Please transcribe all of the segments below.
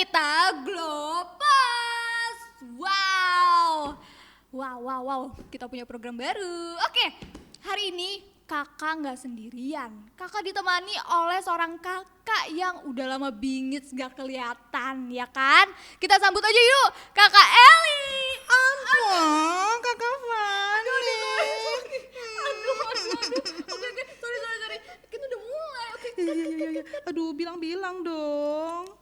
kita Glopas. Wow, kita punya program baru. Oke, hari ini kakak nggak sendirian. Kakak ditemani oleh seorang kakak yang udah lama bingit gak kelihatan, ya kan? Kita sambut aja yuk, kakak Eli. Ampun, kakak Fani. Aduh. Oke, sorry. Kita udah mulai. Oke. Iya. Aduh, bilang-bilang dong.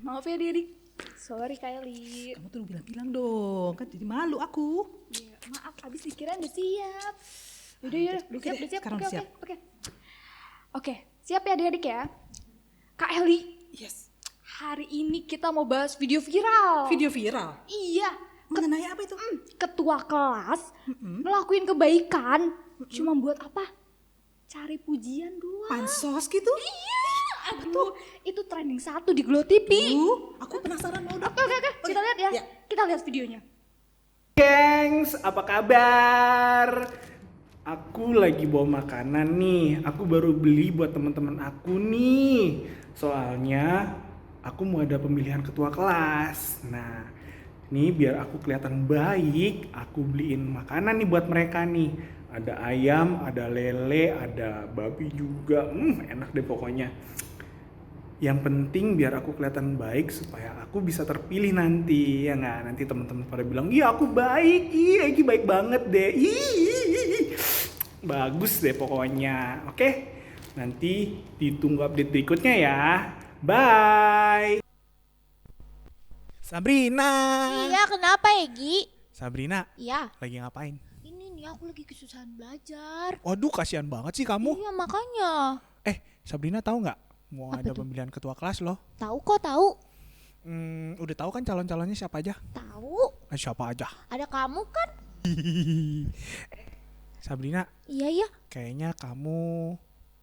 Maaf ya, Dik. Sorry, Kak Eli. Kamu tuh bilang-bilang dong, kan jadi malu aku. Ya, maaf, abis dikira udah siap. Udah siap. Sekarang siap. Oke, siap ya adik-adik ya. Kak Eli, Yes. hari ini kita mau bahas video viral. Video viral. Iya, Mengenai apa itu? ketua kelas ngelakuin kebaikan. Cuma buat apa? Cari pujian doang. Pansos gitu? Iya, aduh, itu trending 1 di Glo TV. Aku penasaran mau dong. Oke, kita lihat ya. Ya. Kita lihat videonya. Gengs, apa kabar? Aku lagi bawa makanan nih. Aku baru beli buat teman-teman aku nih. Soalnya aku mau ada pemilihan ketua kelas. Nah, nih biar aku kelihatan baik, aku beliin makanan nih buat mereka nih. Ada ayam, ada lele, ada babi juga. Enak deh pokoknya. Yang penting biar aku kelihatan baik supaya aku bisa terpilih nanti, ya nggak? Nanti teman-teman pada bilang, iya aku baik, iya Egi baik banget deh, bagus deh pokoknya, oke? Nanti ditunggu update berikutnya ya, bye. Sabrina. Iya, kenapa Egi? Sabrina, Iya, lagi ngapain? ini nih aku lagi kesusahan belajar. Waduh, kasihan banget sih kamu. Iya, makanya. Sabrina tahu nggak? Mau Apa ada tuh? pemilihan ketua kelas loh. Tahu kok, tahu. Udah tahu kan calon-calonnya siapa aja? Tahu. Siapa aja? Ada kamu kan? Sabrina, Iya. kayaknya kamu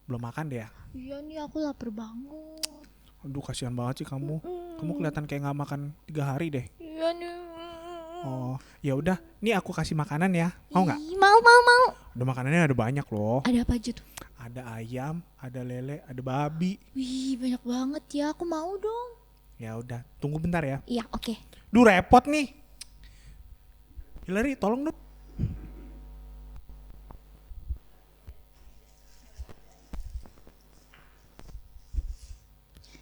belum makan deh ya. Iya nih aku lapar banget. Aduh, kasihan banget sih kamu. Kamu kelihatan kayak nggak makan 3 hari deh. Iya nih. Oh, ya udah. Nih aku kasih makanan ya. Mau nggak? Ih, mau. Udah makanannya ada banyak loh. Ada apa aja tuh? Ada ayam, ada lele, ada babi. Wih, banyak banget ya. Aku mau dong. Ya udah, tunggu bentar ya. Iya, oke. Duh, repot nih. Hillary, tolong dong.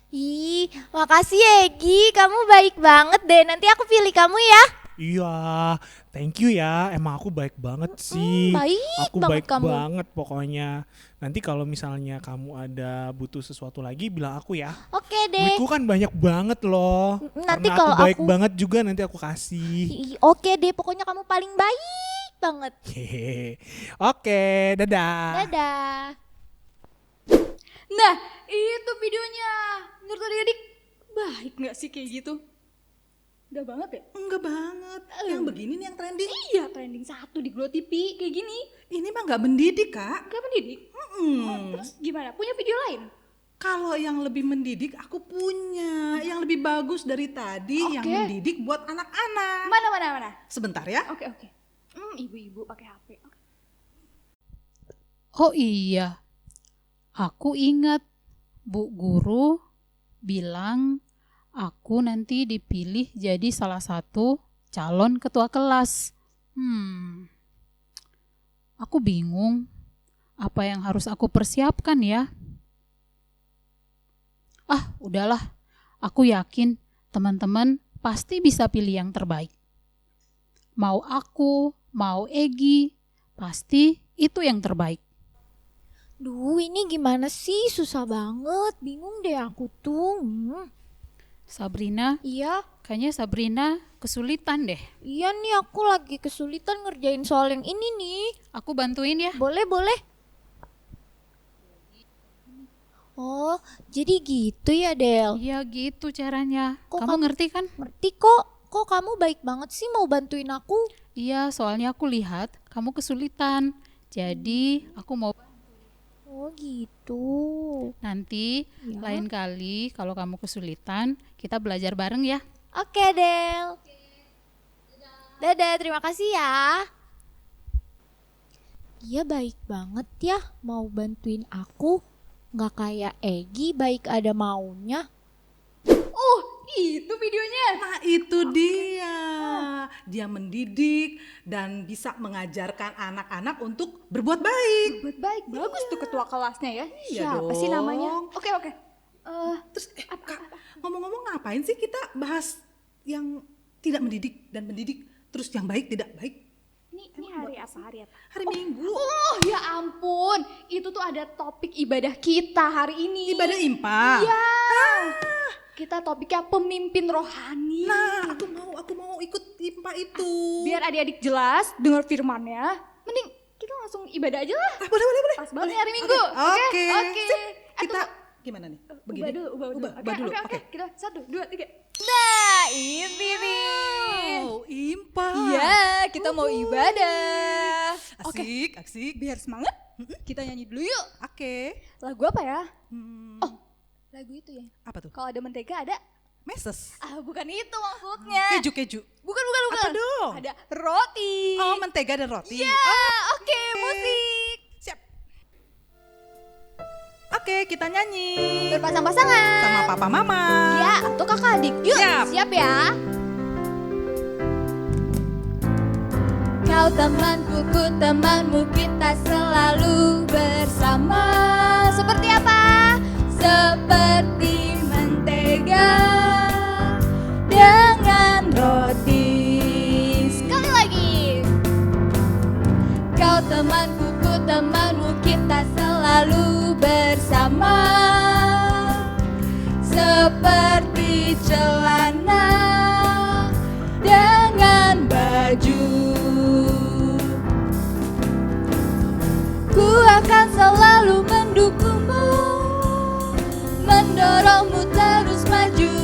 Ih, makasih Egi. Kamu baik banget deh. Nanti aku pilih kamu ya. Iya, thank you ya. Emang aku baik banget sih. Baik Aku banget baik kamu. banget pokoknya. Nanti kalau misalnya kamu ada butuh sesuatu lagi, bilang aku ya. Oke deh. Duitku kan banyak banget loh. Nanti Karena kalau aku baik aku- banget juga, nanti aku kasih. Ih, oke deh. Pokoknya kamu paling baik banget. Hehehe. Oke, dadah. Dadah. Nah, itu videonya. Menurut adik-adik, baik nggak sih kayak gitu? Udah banget ya? Enggak banget. Yang begini nih yang trending. Iya, trending 1 di Glo TV kayak gini. Ini mah nggak mendidik, Kak. Gak mendidik. Terus gimana? Punya video lain? Kalau yang lebih mendidik aku punya. Yang lebih bagus dari tadi yang Oke. mendidik buat anak-anak. Mana? Sebentar ya. Oke. Ibu-ibu pakai HP. Oke. Oh iya, aku ingat Bu Guru bilang aku nanti dipilih jadi salah satu calon ketua kelas. Aku bingung apa yang harus aku persiapkan ya. Udahlah, aku yakin teman-teman pasti bisa pilih yang terbaik. Mau aku, mau Egi, pasti itu yang terbaik. Duh, ini gimana sih? Susah banget. Bingung deh aku tuh. Sabrina, Iya, kayaknya Sabrina kesulitan deh. iya nih aku lagi kesulitan ngerjain soal yang ini nih. Aku bantuin ya. Boleh. Oh, jadi gitu ya, Del? Iya gitu caranya. Kok Kamu kamu- ngerti kan? Ngerti kok. Kok kamu baik banget sih mau bantuin aku? Iya, soalnya aku lihat kamu kesulitan. Jadi aku mau Oh gitu. nanti Ya. lain kali kalau kamu kesulitan, kita belajar bareng ya. Oke, Del. Dadah, terima kasih ya. Dia baik banget ya mau bantuin aku. Nggak kayak Egi baik ada maunya. itu videonya. Nah itu dia. Dia mendidik dan bisa mengajarkan anak-anak untuk berbuat baik. Buat baik, bagus tuh ketua kelasnya ya. Iya Siapa sih dong. namanya? Oke. Terus Kak, ngomong-ngomong ngapain sih kita bahas yang tidak mendidik dan mendidik, terus yang baik tidak baik? Ini hari apa? Hari apa? Hari Minggu. Oh ya ampun, itu tuh ada topik ibadah kita hari ini. Ibadah IMPA. Iya. Kita topiknya pemimpin rohani. Nah, aku mau ikut IMPA itu. Biar adik-adik jelas dengar firmannya, mending kita langsung ibadah aja lah. Boleh. Pas banget nih hari Minggu. Oke. Sip. Eh, Kita tunggu. gimana nih? Ubah dulu. Ubah dulu. Oke. Kita 1, 2, 3. Nah, ini nih. Oh, IMPA. Iya, kita mau ibadah. Oke, Asik. biar semangat, kita nyanyi dulu yuk. Oke. Lagu apa ya? Oh, Lagu itu ya. apa tuh? Kalau ada mentega ada. Meses. Bukan itu maksudnya. Keju. Bukan. Apa dong? Ada roti. Oh, mentega dan roti. Ya, oke, musik. Siap. Oke, kita nyanyi Berpasang-pasangan. sama papa mama. Ya, atau kakak adik. Yuk, siap ya. Kau temanku, ku temanmu, kita selalu bersama. Seperti apa? Seperti mentega dengan roti. Sekali lagi. Kau temanku, ku temanmu, kita selalu bersama. Seperti celana dengan baju. Ku akan selalu mendukungmu, mendorongmu terus maju.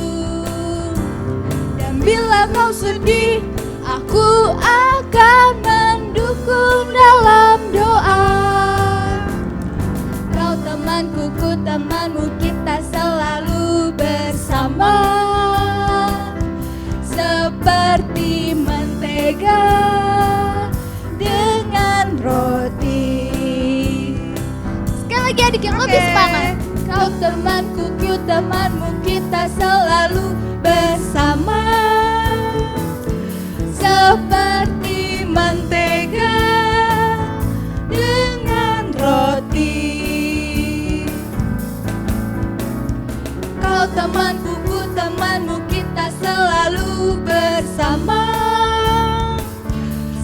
Dan bila kau sedih, aku akan mendukung dalam doa. Kau temanku, ku temanmu, kita selalu bersama. Seperti mentega dengan roti. Sekali lagi adik yang lebih semangat. Kau temanku, ku temanmu, kita selalu bersama. Seperti mentega dengan roti. Kau temanku, ku temanmu, kita selalu bersama.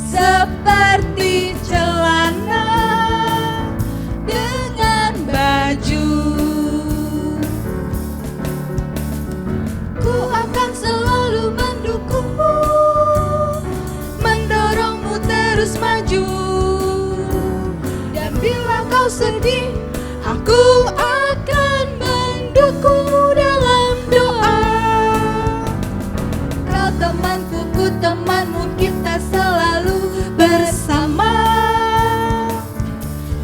Seperti celana dengan baju. Ku akan selalu mendukungmu, mendorongmu terus maju. Dan bila kau sedih, aku akan mendukungmu dalam doa. Kau temanku, ku temanmu, kita selalu bersama.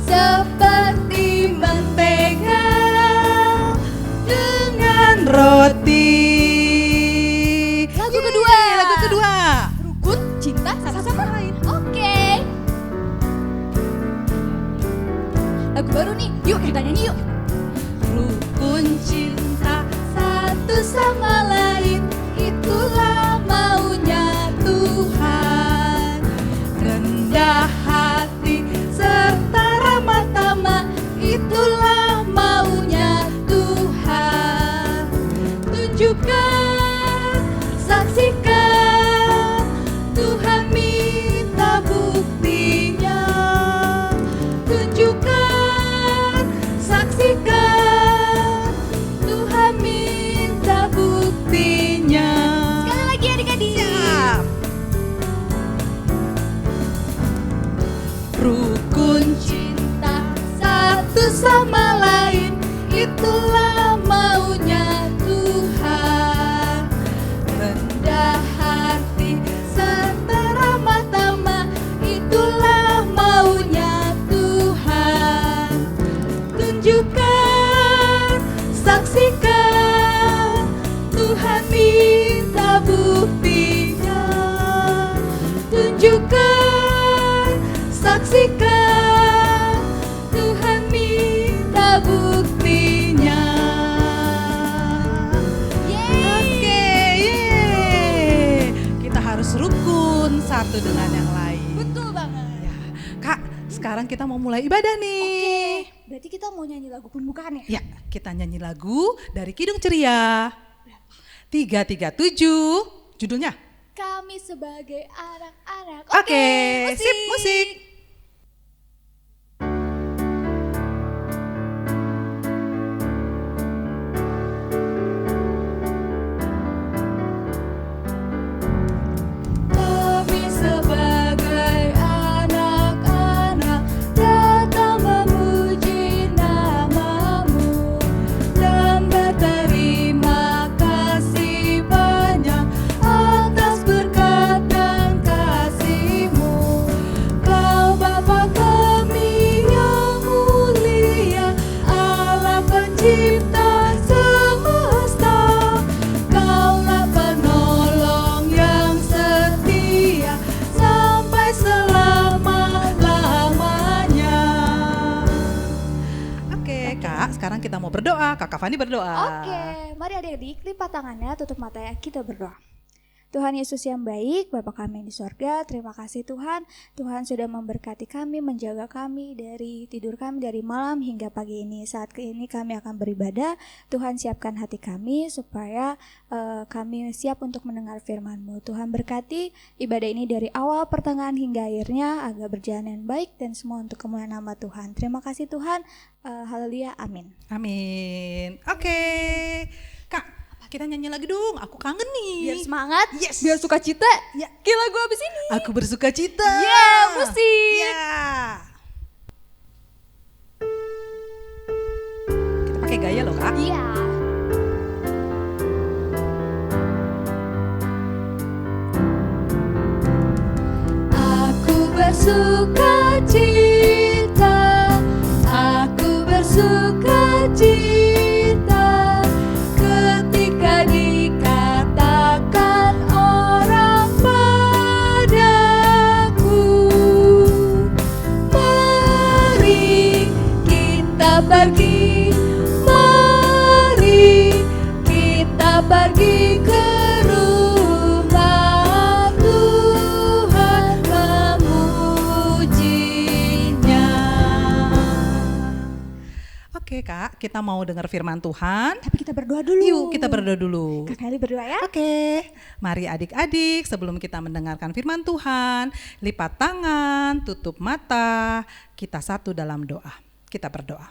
Seperti mentega dengan roti. Lagu kedua. Rukun cinta satu sama lain. Oke. Lagu baru nih. Yuk kita nyanyi yuk. Rukun cinta satu sama lain, itulah maunya Tuhan. Rendah hati serta ramah tamah, itulah maunya Tuhan. Tunjukkan, saksikan, Tuhan minta buktinya. Tunjukkan, saksikan, Tuhan minta buktinya. Sekali lagi adik-adik. Siap. Rukun cinta satu sama lain, itulah maunya Tuhan. Rendah hati serta ramah tamah, itulah maunya Tuhan. Tunjukkan, saksikan, Tuhan minta buktinya. Tunjukkan, saksikan, Tuhan minta buktinya. Yeay. satu dengan yang lain. Betul banget. Ya, Kak, sekarang kita mau mulai ibadah nih. Berarti kita mau nyanyi lagu pembukaan ya? Ya, kita nyanyi lagu dari Kidung Ceria 337, judulnya. Kami sebagai anak-anak. Oke, sip, musik. Kami sebagai anak-anak datang memuji nama-Mu dan berterima kasih banyak atas berkat dan kasih-Mu. Kau Bapa kami yang mulia, Allah pencipta semesta. Kaulah penolong yang setia sampai selama-lamanya. Oke, Kak, sekarang kita mau berdoa. Kakak Fani berdoa. Oke, mari adik-adik lipat tangannya, tutup matanya, kita berdoa. Tuhan Yesus yang baik, Bapa kami di sorga, terima kasih Tuhan. Tuhan sudah memberkati kami, menjaga kami dari tidur kami dari malam hingga pagi ini. Saat ini kami akan beribadah. Tuhan siapkan hati kami supaya kami siap untuk mendengar firman-Mu. Tuhan berkati ibadah ini dari awal, pertengahan hingga akhirnya agar berjalan dengan baik dan semua untuk kemuliaan nama Tuhan. Terima kasih Tuhan. Haleluya, amin. Amin. Oke. Kak, kita nyanyi lagi dong. Aku kangen nih. Biar semangat, Yes. biar sukacita. Ya. Kayak lagu abis ini. Aku bersuka cita. Ya, musik. Ya. Kita pakai gaya loh, Kak. Iya. Aku bersuka cita, aku bersuka cita ketika dikatakan orang padaku, mari kita pergi, mari kita pergi ke rumah Tuhan memujinya. Oke, Kak, kita mau dengar firman Tuhan. Tapi kita berdoa dulu. Yuk, kita berdoa dulu. Kak Eli berdoa ya. Oke, mari adik-adik sebelum kita mendengarkan firman Tuhan, lipat tangan, tutup mata, kita satu dalam doa. Kita berdoa.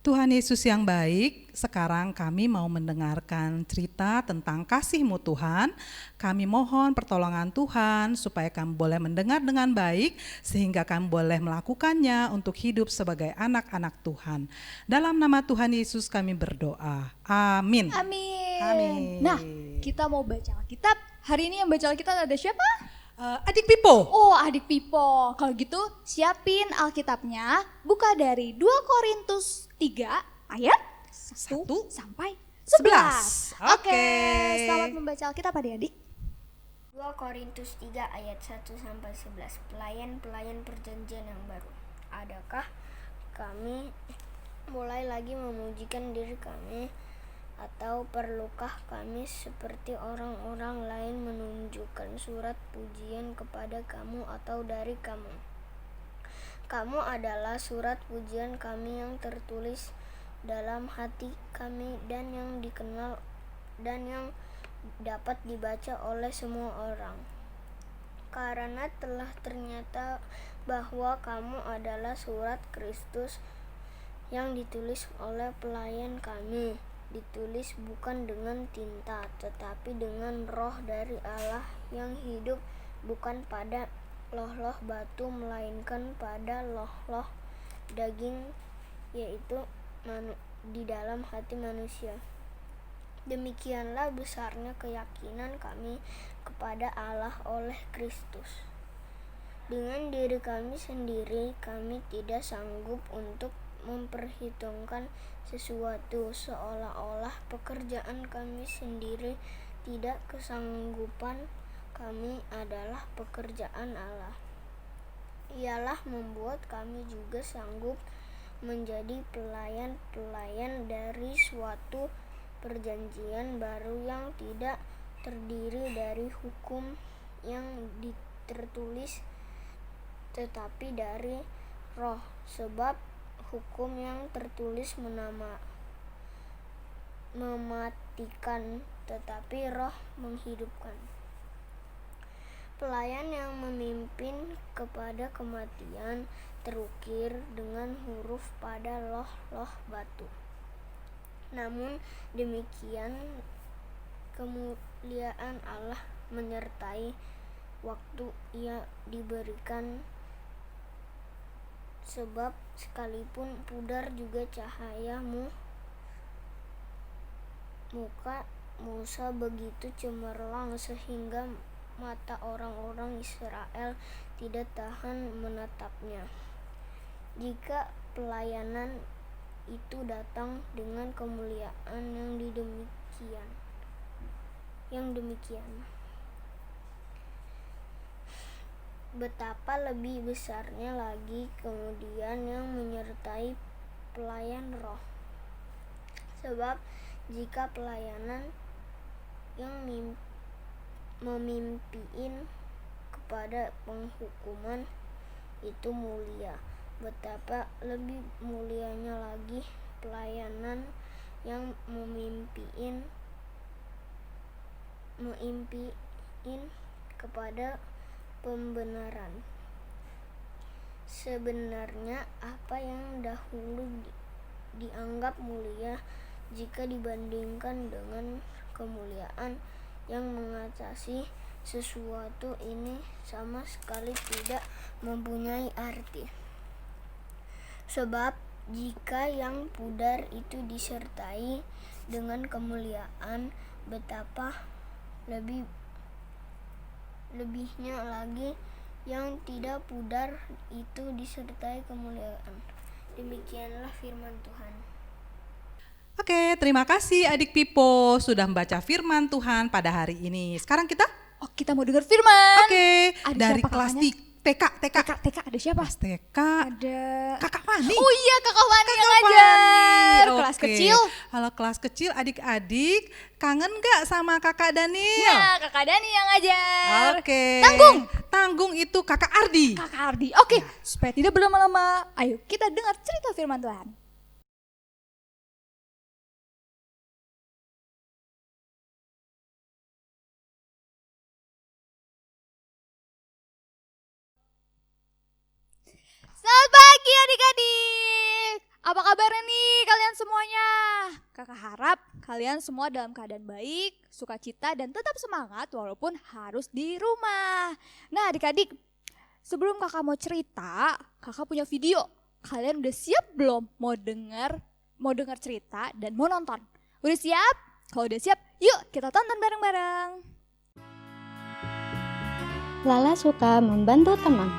Tuhan Yesus yang baik, sekarang kami mau mendengarkan cerita tentang kasih-Mu Tuhan. Kami mohon pertolongan Tuhan supaya kami boleh mendengar dengan baik sehingga kami boleh melakukannya untuk hidup sebagai anak-anak Tuhan. Dalam nama Tuhan Yesus kami berdoa. Amin. Amin. Amin. Nah, kita mau baca Alkitab. Hari ini yang baca Alkitab ada siapa? Adik Pipo. Oh, adik Pipo. Kalau gitu, siapin Alkitabnya. Buka dari 2 Korintus 3 ayat 1 sampai 11. Oke. Selamat membaca Alkitab adik-adik. 2 Korintus 3 ayat 1 sampai 11. Pelayan-pelayan perjanjian yang baru. Adakah kami mulai lagi memujikan diri kami, atau perlukah kami seperti orang-orang lain menunjukkan surat pujian kepada kamu atau dari kamu? Kamu adalah surat pujian kami yang tertulis dalam hati kami dan yang dikenal dan yang dapat dibaca oleh semua orang. Karena telah ternyata bahwa kamu adalah surat Kristus yang ditulis oleh pelayan kami, ditulis bukan dengan tinta, tetapi dengan roh dari Allah yang hidup, bukan pada loh-loh batu, melainkan pada loh-loh daging, yaitu di dalam hati manusia. Demikianlah besarnya keyakinan kami kepada Allah oleh Kristus. Dengan diri kami sendiri, kami tidak sanggup untuk memperhitungkan sesuatu seolah-olah pekerjaan kami sendiri. Tidak, kesanggupan kami adalah pekerjaan Allah. Ialah membuat kami juga sanggup menjadi pelayan-pelayan dari suatu perjanjian baru yang tidak terdiri dari hukum yang tertulis tetapi dari roh, sebab hukum yang tertulis mematikan, tetapi roh menghidupkan. Pelayan yang memimpin kepada kematian terukir dengan huruf pada loh-loh batu. Namun demikian kemuliaan Allah menyertai waktu ia diberikan, sebab sekalipun pudar juga cahayamu, muka Musa begitu cemerlang sehingga mata orang-orang Israel tidak tahan menatapnya. Jika pelayanan itu datang dengan kemuliaan yang demikian, betapa lebih besarnya lagi kemudian yang menyertai pelayan roh. Sebab jika pelayanan yang memimpiin kepada penghukuman itu mulia, betapa lebih mulianya lagi pelayanan yang memimpiin kepada pembenaran. Sebenarnya apa yang dahulu dianggap mulia, jika dibandingkan dengan kemuliaan yang mengatasi sesuatu ini, sama sekali tidak mempunyai arti. Sebab jika yang pudar itu disertai dengan kemuliaan, betapa lebihnya lagi yang tidak pudar itu disertai kemuliaan. Demikianlah firman Tuhan. Oke, terima kasih adik Pipo sudah membaca firman Tuhan pada hari ini. Sekarang kita Kita mau dengar firman. Oke, Ada dari siapa kelas kakaknya? TK. TK ada siapa? Kelas TK. Ada Kakak Fani. Oh iya, Kakak Fani yang Fani. ngajar. Kelas Oke. kecil. Halo kelas kecil, adik-adik, kangen gak sama Kakak Daniel? Nah, Kakak Dani yang ngajar. Oke. Tanggung itu Kakak Ardi. Kakak Ardi. Oke, supaya tidak berlama-lama, ayo kita dengar cerita firman Tuhan. Selamat pagi adik-adik. Apa kabarnya nih kalian semuanya? Kakak harap kalian semua dalam keadaan baik, sukacita dan tetap semangat walaupun harus di rumah. Nah adik-adik, sebelum kakak mau cerita, kakak punya video. Kalian udah siap belum mau dengar cerita dan mau nonton? Udah siap? Kalau udah siap, yuk kita tonton bareng-bareng. Lala suka membantu teman.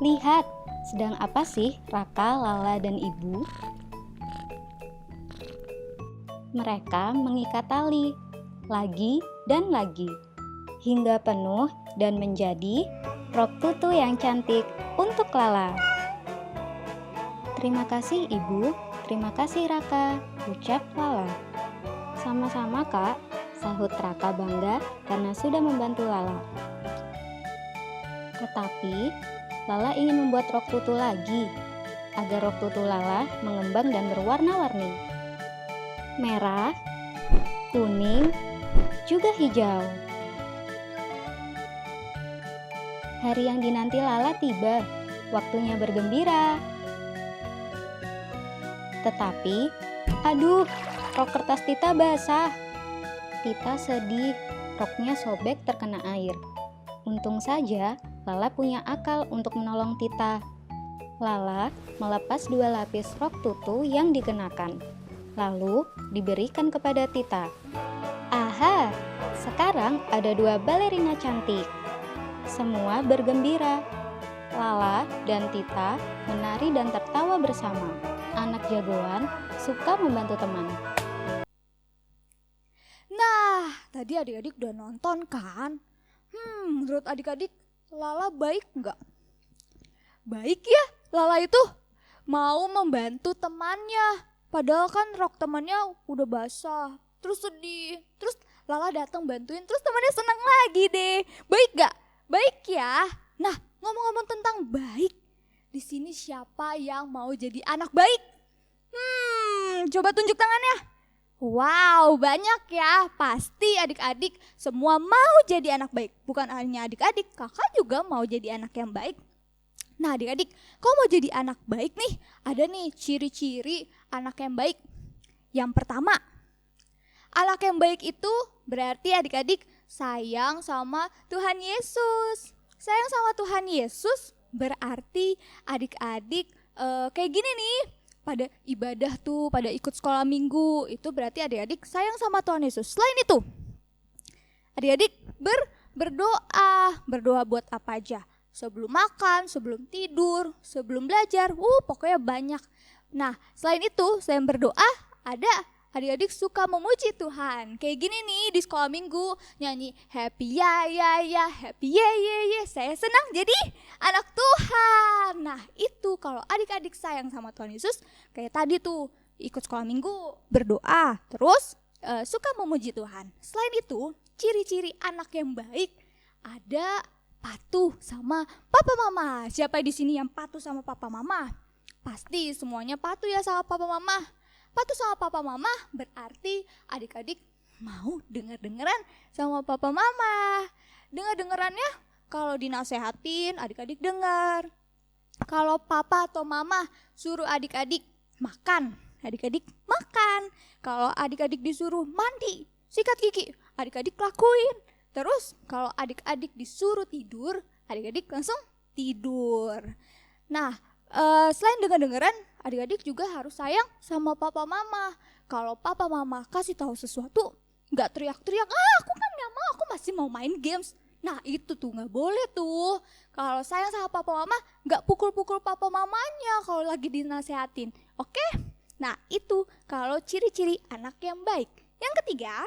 Lihat, sedang apa sih Raka, Lala, dan Ibu? Mereka mengikat tali, lagi dan lagi, hingga penuh dan menjadi rok tutu yang cantik untuk Lala. Terima kasih Ibu, terima kasih Raka, ucap Lala. Sama-sama Kak, sahut Raka bangga karena sudah membantu Lala. Tetapi Lala ingin membuat rok tutu lagi, agar rok tutu Lala mengembang dan berwarna-warni. Merah, kuning, juga hijau. Hari yang dinanti Lala tiba, waktunya bergembira. Tetapi, aduh, rok kertas Tita basah. Tita sedih, roknya sobek terkena air. Untung saja Lala punya akal untuk menolong Tita. Lala melepas 2 lapis rok tutu yang dikenakan, lalu diberikan kepada Tita. Aha, sekarang ada 2 balerina cantik. Semua bergembira. Lala dan Tita menari dan tertawa bersama. Anak jagoan suka membantu teman. Nah, tadi adik-adik udah nonton kan? Menurut adik-adik, Lala baik nggak? Baik ya, Lala itu mau membantu temannya. Padahal kan rok temannya udah basah, terus sedih. Terus Lala datang bantuin, terus temannya senang lagi deh. Baik gak? Baik ya. Nah, ngomong-ngomong tentang baik, di sini siapa yang mau jadi anak baik? Coba tunjuk tangannya. Wow, banyak ya. Pasti adik-adik semua mau jadi anak baik. Bukan hanya adik-adik, kakak juga mau jadi anak yang baik. Nah adik-adik, kalau mau jadi anak baik nih, ada nih ciri-ciri anak yang baik. Yang pertama, anak yang baik itu berarti adik-adik sayang sama Tuhan Yesus. Sayang sama Tuhan Yesus berarti adik-adik kayak gini nih. Pada ibadah tuh, pada ikut sekolah minggu, itu berarti adik-adik sayang sama Tuhan Yesus. Selain itu, adik-adik berdoa buat apa aja? Sebelum makan, sebelum tidur, sebelum belajar, pokoknya banyak. Nah, selain itu, selain berdoa, ada adik-adik suka memuji Tuhan. Kayak gini nih di sekolah minggu, nyanyi happy ya, happy ye, saya senang jadi anak Tuhan. Nah, itu kalau adik-adik sayang sama Tuhan Yesus, kayak tadi tuh, ikut sekolah minggu, berdoa, terus suka memuji Tuhan. Selain itu, ciri-ciri anak yang baik ada patuh sama papa mama. Siapa di sini yang patuh sama papa mama? Pasti semuanya patuh ya sama papa mama. Patuh sama papa mama berarti adik-adik mau dengar-dengaran sama papa mama. Dengar-dengarannya kalau dinasehatin adik-adik dengar. Kalau papa atau mama suruh adik-adik makan, adik-adik makan. Kalau adik-adik disuruh mandi, sikat gigi, adik-adik lakuin. Terus kalau adik-adik disuruh tidur, adik-adik langsung tidur. Nah, selain dengar-dengaran, adik-adik juga harus sayang sama papa mama. Kalau papa mama kasih tahu sesuatu, nggak teriak-teriak, aku kan nggak mau, aku masih mau main games. Nah itu tuh nggak boleh tuh. Kalau sayang sama papa mama, nggak pukul-pukul papa mamanya kalau lagi dinasehatin. Oke? Nah itu kalau ciri-ciri anak yang baik. Yang ketiga,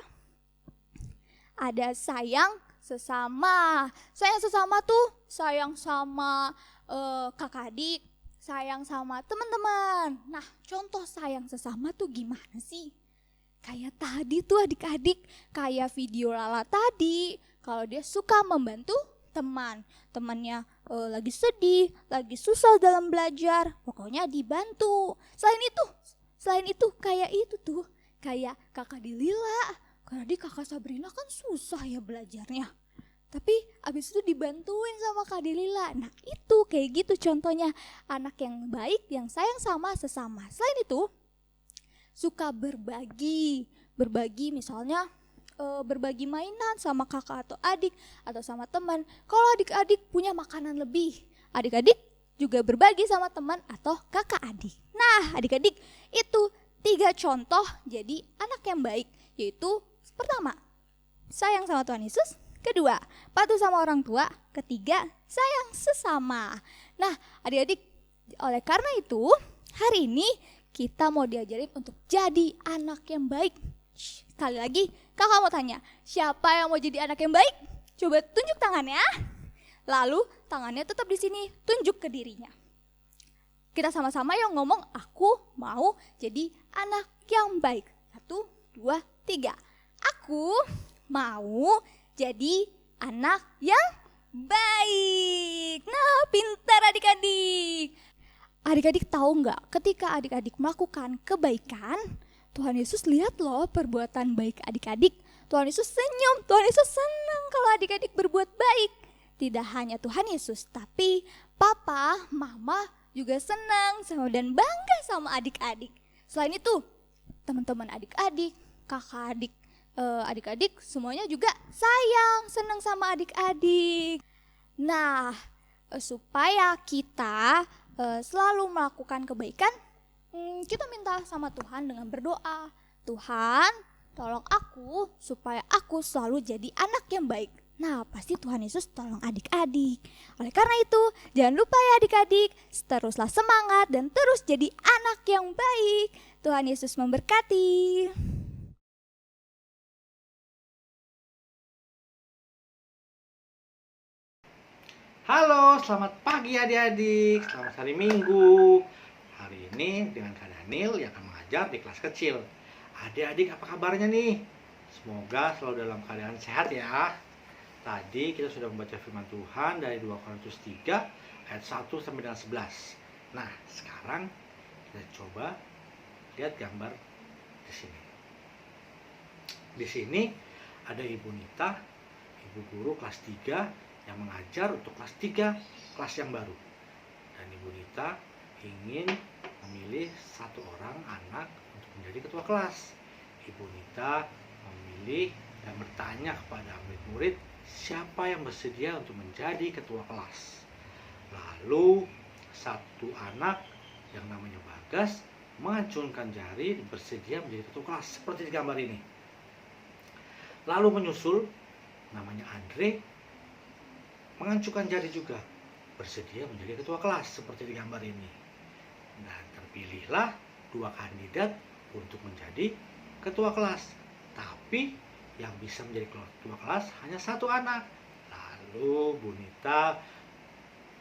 ada sayang sesama. Sayang sesama tuh sayang sama kakak adik, sayang sama teman-teman. Nah, contoh sayang sesama tuh gimana sih? Kayak tadi tuh adik-adik, kayak video Lala tadi. Kalau dia suka membantu temannya lagi sedih, lagi susah dalam belajar, pokoknya dibantu. Selain itu kayak itu tuh, kayak kakak Dilila. Karena di kakak Sabrina kan susah ya belajarnya. Tapi abis itu dibantuin sama Kak Delila. Nah itu kayak gitu contohnya anak yang baik yang sayang sama sesama. Selain itu suka berbagi. Berbagi misalnya berbagi mainan sama kakak atau adik atau sama teman. Kalau adik-adik punya makanan lebih, adik-adik juga berbagi sama teman atau kakak adik. Nah adik-adik itu 3 contoh jadi anak yang baik, yaitu pertama, sayang sama Tuhan Yesus. Kedua, patuh sama orang tua. Ketiga, sayang sesama. Nah, adik-adik, oleh karena itu, hari ini kita mau diajarin untuk jadi anak yang baik. Sekali lagi, kakak mau tanya, siapa yang mau jadi anak yang baik? Coba tunjuk tangannya. Lalu, tangannya tetap di sini, tunjuk ke dirinya. Kita sama-sama yang ngomong, aku mau jadi anak yang baik. 1, 2, 3. Aku mau jadi anak yang baik. Nah, pintar adik-adik. Adik-adik tahu nggak? Ketika adik-adik melakukan kebaikan, Tuhan Yesus lihat loh perbuatan baik adik-adik. Tuhan Yesus senyum, Tuhan Yesus senang kalau adik-adik berbuat baik. Tidak hanya Tuhan Yesus, tapi papa, mama juga senang dan bangga sama adik-adik. Selain itu, teman-teman adik-adik, kakak adik-adik semuanya juga sayang, senang sama adik-adik. Nah, supaya kita selalu melakukan kebaikan, kita minta sama Tuhan dengan berdoa. Tuhan, tolong aku supaya aku selalu jadi anak yang baik. Nah, pasti Tuhan Yesus tolong adik-adik. Oleh karena itu, jangan lupa ya adik-adik, teruslah semangat dan terus jadi anak yang baik. Tuhan Yesus memberkati. Halo, selamat pagi adik-adik, selamat hari Minggu. Hari ini dengan Kak Daniel yang akan mengajar di kelas kecil. Adik-adik apa kabarnya nih? Semoga selalu dalam keadaan sehat ya. Tadi kita sudah membaca firman Tuhan dari 2 Korintus 3 ayat 1 sampai dengan 11. Nah, sekarang kita coba lihat gambar di sini. Di sini ada Ibu Nita, ibu guru kelas 3 yang mengajar untuk kelas 3, kelas yang baru. Dan Ibu Nita ingin memilih satu orang anak untuk menjadi ketua kelas. Ibu Nita memilih dan bertanya kepada murid-murid siapa yang bersedia untuk menjadi ketua kelas. Lalu satu anak yang namanya Bagas mengacungkan jari bersedia menjadi ketua kelas seperti di gambar ini. Lalu menyusul namanya Andre mengacungkan jari juga bersedia menjadi ketua kelas seperti di gambar ini. Dan terpilihlah 2 kandidat untuk menjadi ketua kelas. Tapi yang bisa menjadi ketua kelas hanya satu anak. Lalu Bu Nita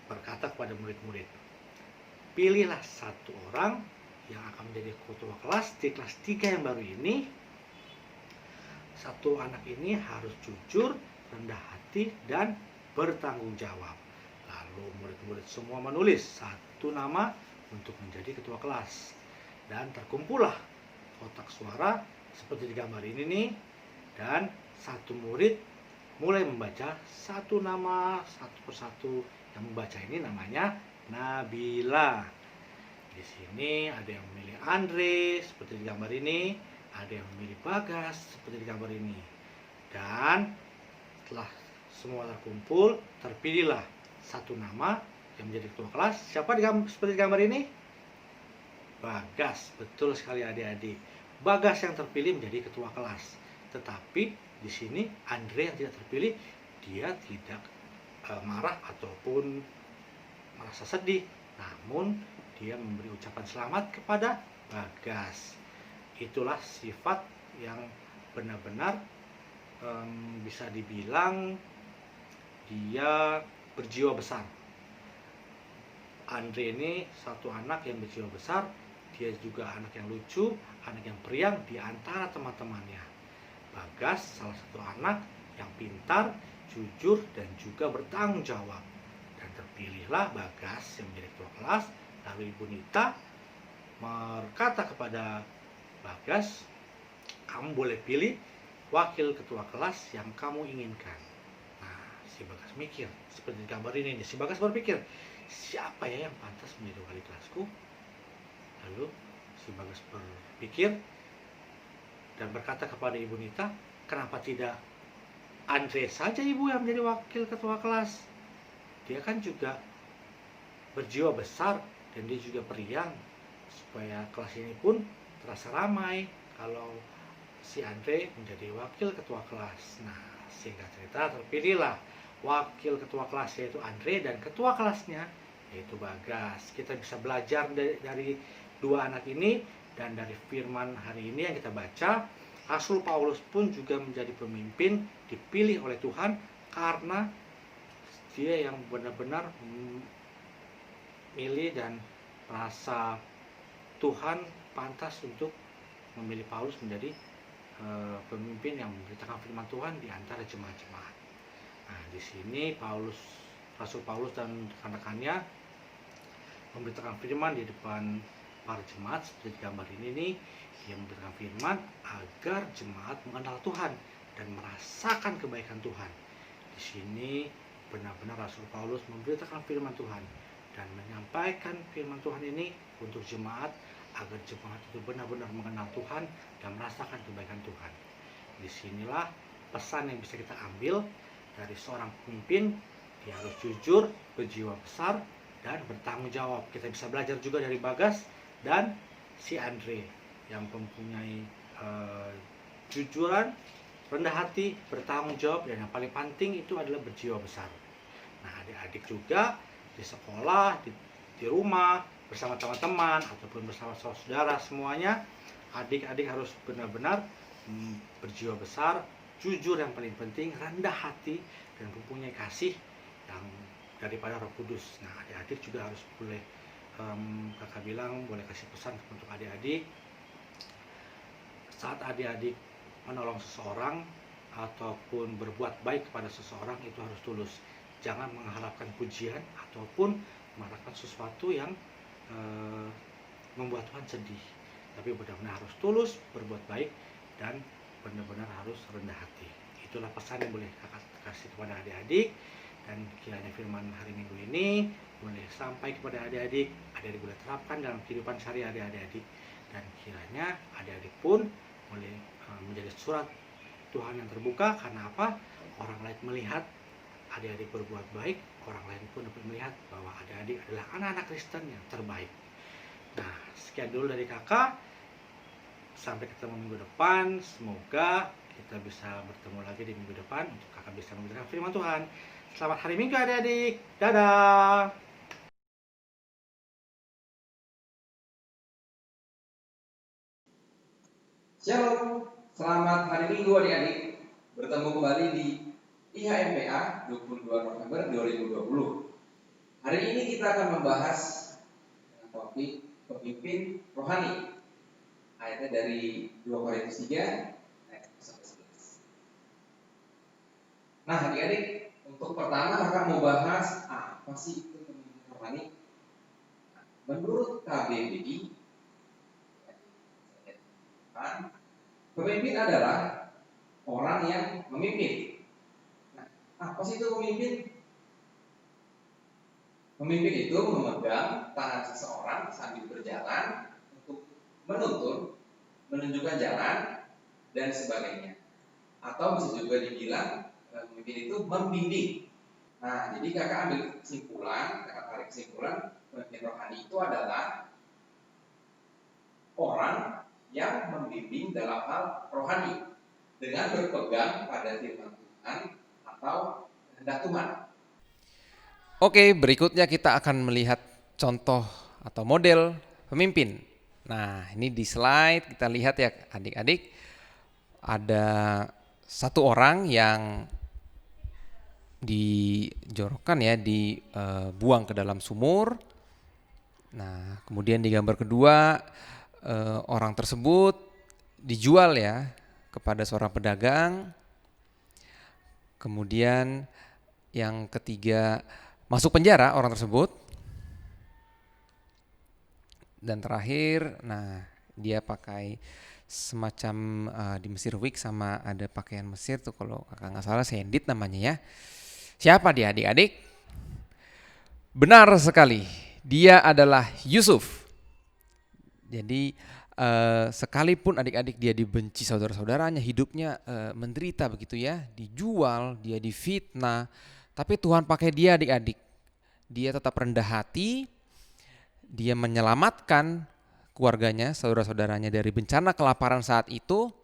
berkata kepada murid-murid, pilihlah satu orang yang akan menjadi ketua kelas di kelas 3 yang baru ini. Satu anak ini harus jujur, rendah hati, dan bertanggung jawab. Lalu murid-murid semua menulis satu nama untuk menjadi ketua kelas. Dan terkumpullah kotak suara seperti di gambar ini nih. Dan satu murid mulai membaca satu nama satu persatu. Yang membaca ini namanya Nabila. Di sini ada yang memilih Andre seperti di gambar ini, ada yang memilih Bagas seperti di gambar ini. Dan setelah semua terkumpul, terpilihlah satu nama yang menjadi ketua kelas. Siapa seperti di gambar ini? Bagas. Betul sekali adik-adik. Bagas yang terpilih menjadi ketua kelas. Tetapi di sini Andre yang tidak terpilih, dia tidak marah ataupun merasa sedih. Namun dia memberi ucapan selamat kepada Bagas. Itulah sifat yang benar-benar bisa dibilang dia berjiwa besar. Andre ini satu anak yang berjiwa besar. Dia juga anak yang lucu, anak yang periang di antara teman-temannya. Bagas salah satu anak yang pintar, jujur, dan juga bertanggung jawab. Dan terpilihlah Bagas yang menjadi ketua kelas. Lalu Ibu Nita berkata kepada Bagas, kamu boleh pilih wakil ketua kelas yang kamu inginkan. Nah, si Bagas mikir, seperti di gambar ini. Si Bagas berpikir, siapa ya yang pantas menjadi wali kelasku? Lalu si Bagas berpikir dan berkata kepada Ibu Nita, kenapa tidak Andre saja ibu yang menjadi wakil ketua kelas? Dia kan juga berjiwa besar dan dia juga periang, supaya kelas ini pun terasa ramai kalau si Andre menjadi wakil ketua kelas. Nah, singkat cerita terpilihlah wakil ketua kelas yaitu Andre dan ketua kelasnya yaitu Bagas. Kita bisa belajar dari dua anak ini dan dari firman hari ini yang kita baca. Rasul Paulus pun juga menjadi pemimpin dipilih oleh Tuhan karena dia yang benar-benar memilih dan merasa Tuhan pantas untuk memilih Paulus menjadi pemimpin yang memberitakan firman Tuhan di antara jemaat-jemaat. Nah, di sini Rasul Paulus dan rekan-rekannya memberitakan firman di depan para jemaat seperti gambar ini nih. Dia memberitakan firman agar jemaat mengenal Tuhan dan merasakan kebaikan Tuhan. Di sini benar-benar Rasul Paulus memberitakan firman Tuhan dan menyampaikan firman Tuhan ini untuk jemaat agar jemaat itu benar-benar mengenal Tuhan dan merasakan kebaikan Tuhan. Disinilah pesan yang bisa kita ambil dari seorang pemimpin. Dia harus jujur, berjiwa besar, dan bertanggung jawab. Kita bisa belajar juga dari Bagas dan si Andre yang mempunyai jujuran, rendah hati, bertanggung jawab, dan yang paling penting itu adalah berjiwa besar. Nah, adik-adik juga di sekolah, di rumah, bersama teman-teman, ataupun bersama saudara semuanya, adik-adik harus benar-benar berjiwa besar, jujur yang paling penting, rendah hati, dan mempunyai kasih yang daripada Roh Kudus. Nah, adik-adik juga harus boleh, kakak bilang boleh kasih pesan untuk adik-adik. Saat adik-adik menolong seseorang ataupun berbuat baik kepada seseorang itu harus tulus. Jangan mengharapkan pujian ataupun mengharapkan sesuatu yang membuat Tuhan sedih. Tapi benar-benar harus tulus berbuat baik dan benar-benar harus rendah hati. Itulah pesan yang boleh kakak kasih kepada adik-adik, dan kiranya firman hari Minggu ini boleh sampai kepada adik-adik boleh terapkan dalam kehidupan sehari-hari adik-adik, dan kiranya adik-adik pun boleh menjadi surat Tuhan yang terbuka. Karena apa? Orang lain melihat adik-adik berbuat baik, orang lain pun dapat melihat bahwa adik-adik adalah anak-anak Kristen yang terbaik. Nah, sekian dulu dari kakak. Sampai ketemu minggu depan. Semoga kita bisa bertemu lagi di minggu depan untuk kakak bisa memberikan firman Tuhan. Selamat hari Minggu adik-adik. Dadah. Shalom, selamat hari Minggu adik-adik. Bertemu kembali di IHMPA 22 November 2020. Hari ini kita akan membahas topik pemimpin rohani. Ayatnya dari 2 Korintus 3 ayat 11. Nah adik-adik, untuk pertama akan mau bahas apa sih itu pemimpin rohani. Menurut KBBI, pemimpin adalah orang yang memimpin. Nah, apa sih itu pemimpin? Pemimpin itu memegang tangan seseorang sambil berjalan untuk menuntun, menunjukkan jalan, dan sebagainya. Atau bisa juga dibilang pemimpin itu membimbing. Nah, jadi kakak ambil kesimpulan, kakak tarik kesimpulan, pemimpin rohani itu adalah orang yang membimbing dalam hal rohani dengan berpegang pada firman Tuhan atau kehendak Tuhan. Oke, berikutnya kita akan melihat contoh atau model pemimpin. Nah, ini di slide kita lihat ya adik-adik, ada satu orang yang dijorokkan ya, dibuang ke dalam sumur. Nah, kemudian di gambar kedua orang tersebut dijual ya kepada seorang pedagang. Kemudian yang ketiga masuk penjara orang tersebut. Dan terakhir, nah dia pakai semacam di Mesir wig sama ada pakaian Mesir tuh kalau kakak nggak salah sendit namanya ya. Siapa dia adik-adik? Benar sekali, dia adalah Yusuf. Jadi sekalipun adik-adik dia dibenci saudara-saudaranya, hidupnya menderita begitu ya, dijual, dia difitnah, tapi Tuhan pakai dia adik-adik. Dia tetap rendah hati, dia menyelamatkan keluarganya, saudara-saudaranya dari bencana kelaparan saat itu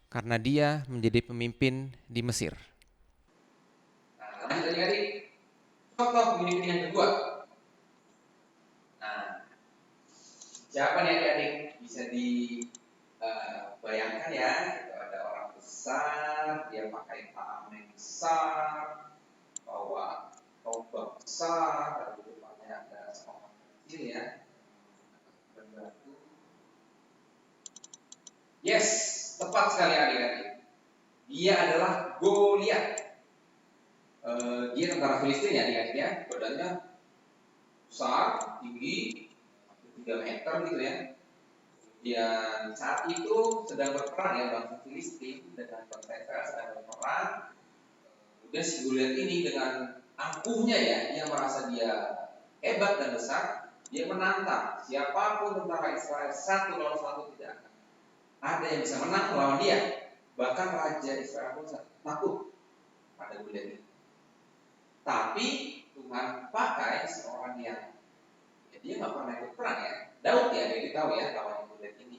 karena dia menjadi pemimpin di Mesir. Nah, lanjut adik-adik, contoh pemimpin yang kedua. Nah, siapa nih adik-adik? Bisa dibayangkan ya, itu ada orang besar, dia pakai tameng besar, bawa tombak besar, lalu depannya ada seorang kecil ya, berbatu. Yes, tepat sekali adik-adik. Dia adalah Goliat. Dia tentara Filistin ya adik-adik ya, badannya besar, tinggi, 3 meter gitu ya. Dan saat itu sedang berperang ya bangsa Filistin dengan bangsa Israel sedang berperang. Kemudian si Goliat ini dengan angkuhnya ya, dia merasa dia hebat dan besar, dia menantang siapapun tentara Israel satu lawan satu tidak ada yang bisa menang melawan dia. Bahkan raja Israel pun takut pada Goliat ini. Tapi Tuhan pakai seorang yang dia nggak pernah ikut perang ya. Daud ya, dia tahu ya lawan Goliat ini.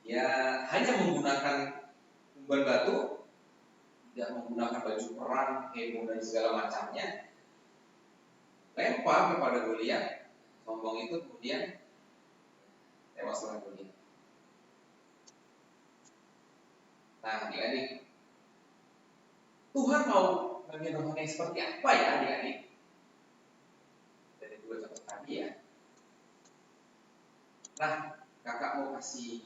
Dia hanya menggunakan umpan batu, tidak menggunakan baju perang, heboh dan segala macamnya. Lempar kepada Goliat, sombong itu kemudian tewas oleh Goliat. Nah, adik-adik, Tuhan mau memimpin rohani seperti apa ya adik-adik? Dari 2 contoh tadi ya. Nah, kakak mau kasih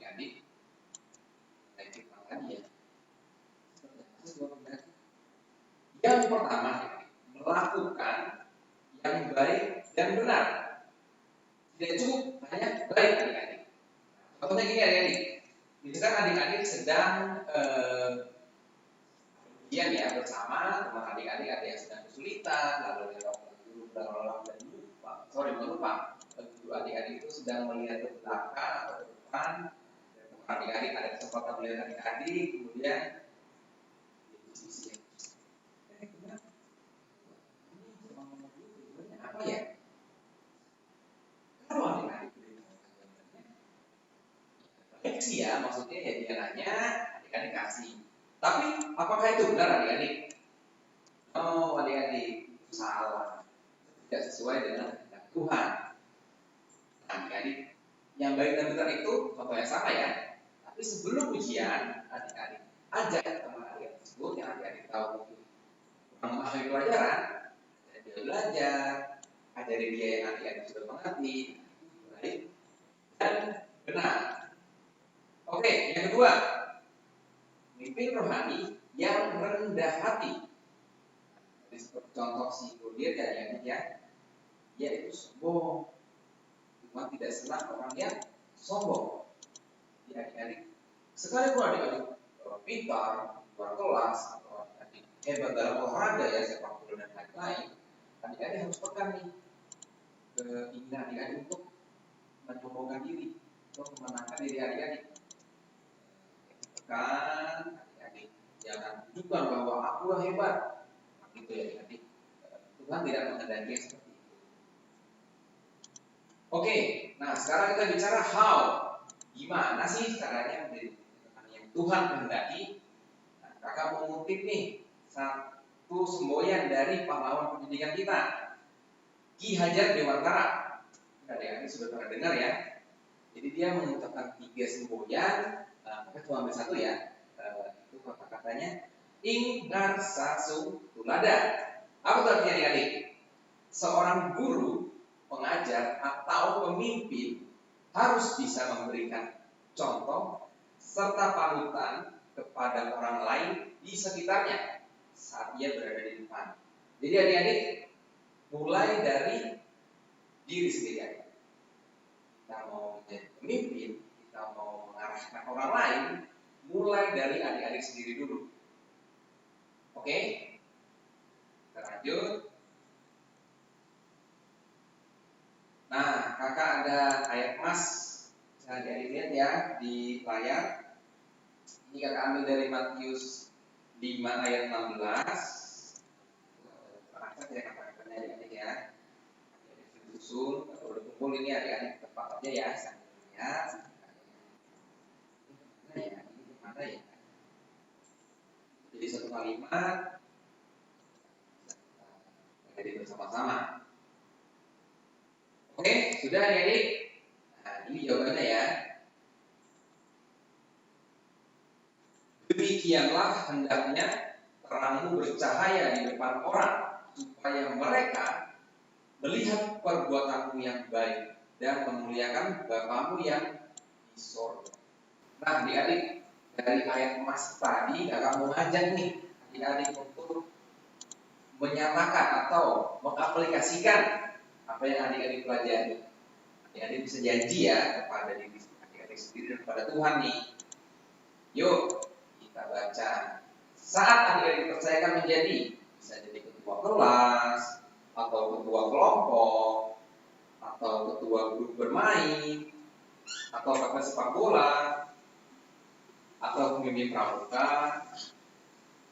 adik Contohnya gini adik-adik, misalkan adik-adik sedang ujian ya bersama teman adik-adik, ada yang sedang kesulitan, lalu guru berolahraga dan lupa, bukan lupa, guru adik-adik itu sedang melihat ke belakang atau ke depan, dan teman adik-adik ada kesempatan melihat adik-adik, kemudian apa ya? Kalau adik-adik baik sih ya, maksudnya ya dia nanya, adik-adik kasih. Tapi apakah itu benar adik-adik? Oh adik-adik, itu salah. Tidak sesuai dengan kehendak Tuhan. Nah, adik-adik, yang baik dan benar itu contoh yang sama ya. Tapi sebelum ujian, adik-adik ajak teman adik tersebut yang adik-adik tahu mungkin kurang memahami pelajaran, dan dia belajar, ajari dia yang adik-adik sudah mengerti, baik dan benar. Oke, yang kedua, pemimpin rohani yang rendah hati. Seperti contoh si Godir ya, dia itu sombong. Tuhan tidak senang orang yang sombong. Ya, adik-adik, sekalipun adik-adik pintar, luar kelas, atau adik hebat dalam olahraga ya, sepak bola dan lain-lain, adik-adik harus pegang nih keinginan adik-adik untuk menyombongkan diri, untuk memenangkan diri adik-adik. Kan adik-adik jangan tunjukkan bahwa aku yang hebat, gitu ya adik. Tuhan tidak menghendaki seperti itu. Oke, nah sekarang kita bicara how, gimana sih caranya menjadi yang Tuhan kehendaki. Nah, kakak mau ngutip nih satu semboyan dari pahlawan pendidikan kita, Ki Hajar Dewantara. Adik-adik sudah pernah dengar ya. Jadi dia mengucapkan 3 semboyan. Kita cuma ambil satu ya. Itu kata-katanya Ingkar Sasung Tulada. Apa itu artinya adik-adik? Seorang guru, pengajar atau pemimpin harus bisa memberikan contoh serta panutan kepada orang lain di sekitarnya saat ia berada di depan. Jadi adik-adik, mulai dari diri sendiri. Kita mau menjadi pemimpin, kita mau mengarahkan orang lain, mulai dari adik-adik sendiri dulu. Oke? Kita lanjut. Nah, kakak ada ayat emas. Bisa adik-adik lihat ya di layar. Ini kakak ambil dari Matius 5 ayat 16. Terangkat ya kakak-kakaknya adik-adik ya. Susun, kalau udah kumpul ini adik-adik tepat aja ya, sambil lihat. Mana ya? Jadi satu kalimat, jadi bersama-sama. Oke, sudah adik-adik. Nah, ini jawabannya ya. Demikianlah hendaknya terangmu bercahaya di depan orang, supaya mereka melihat perbuatanmu yang baik dan memuliakan Bapamu yang di sorga. Nah, adik-adik, dari ayat emas tadi kakak mau ngajak nih adik-adik untuk menyatakan atau mengaplikasikan apa yang adik-adik pelajari. Adik-adik bisa janji ya kepada diri adik-adik sendiri dan kepada Tuhan nih. Yuk kita baca. Saat adik-adik dipercayakan menjadi, bisa jadi ketua kelas, atau ketua kelompok, atau ketua grup bermain, atau kakak sepak bola, atau pemimpin pramuka,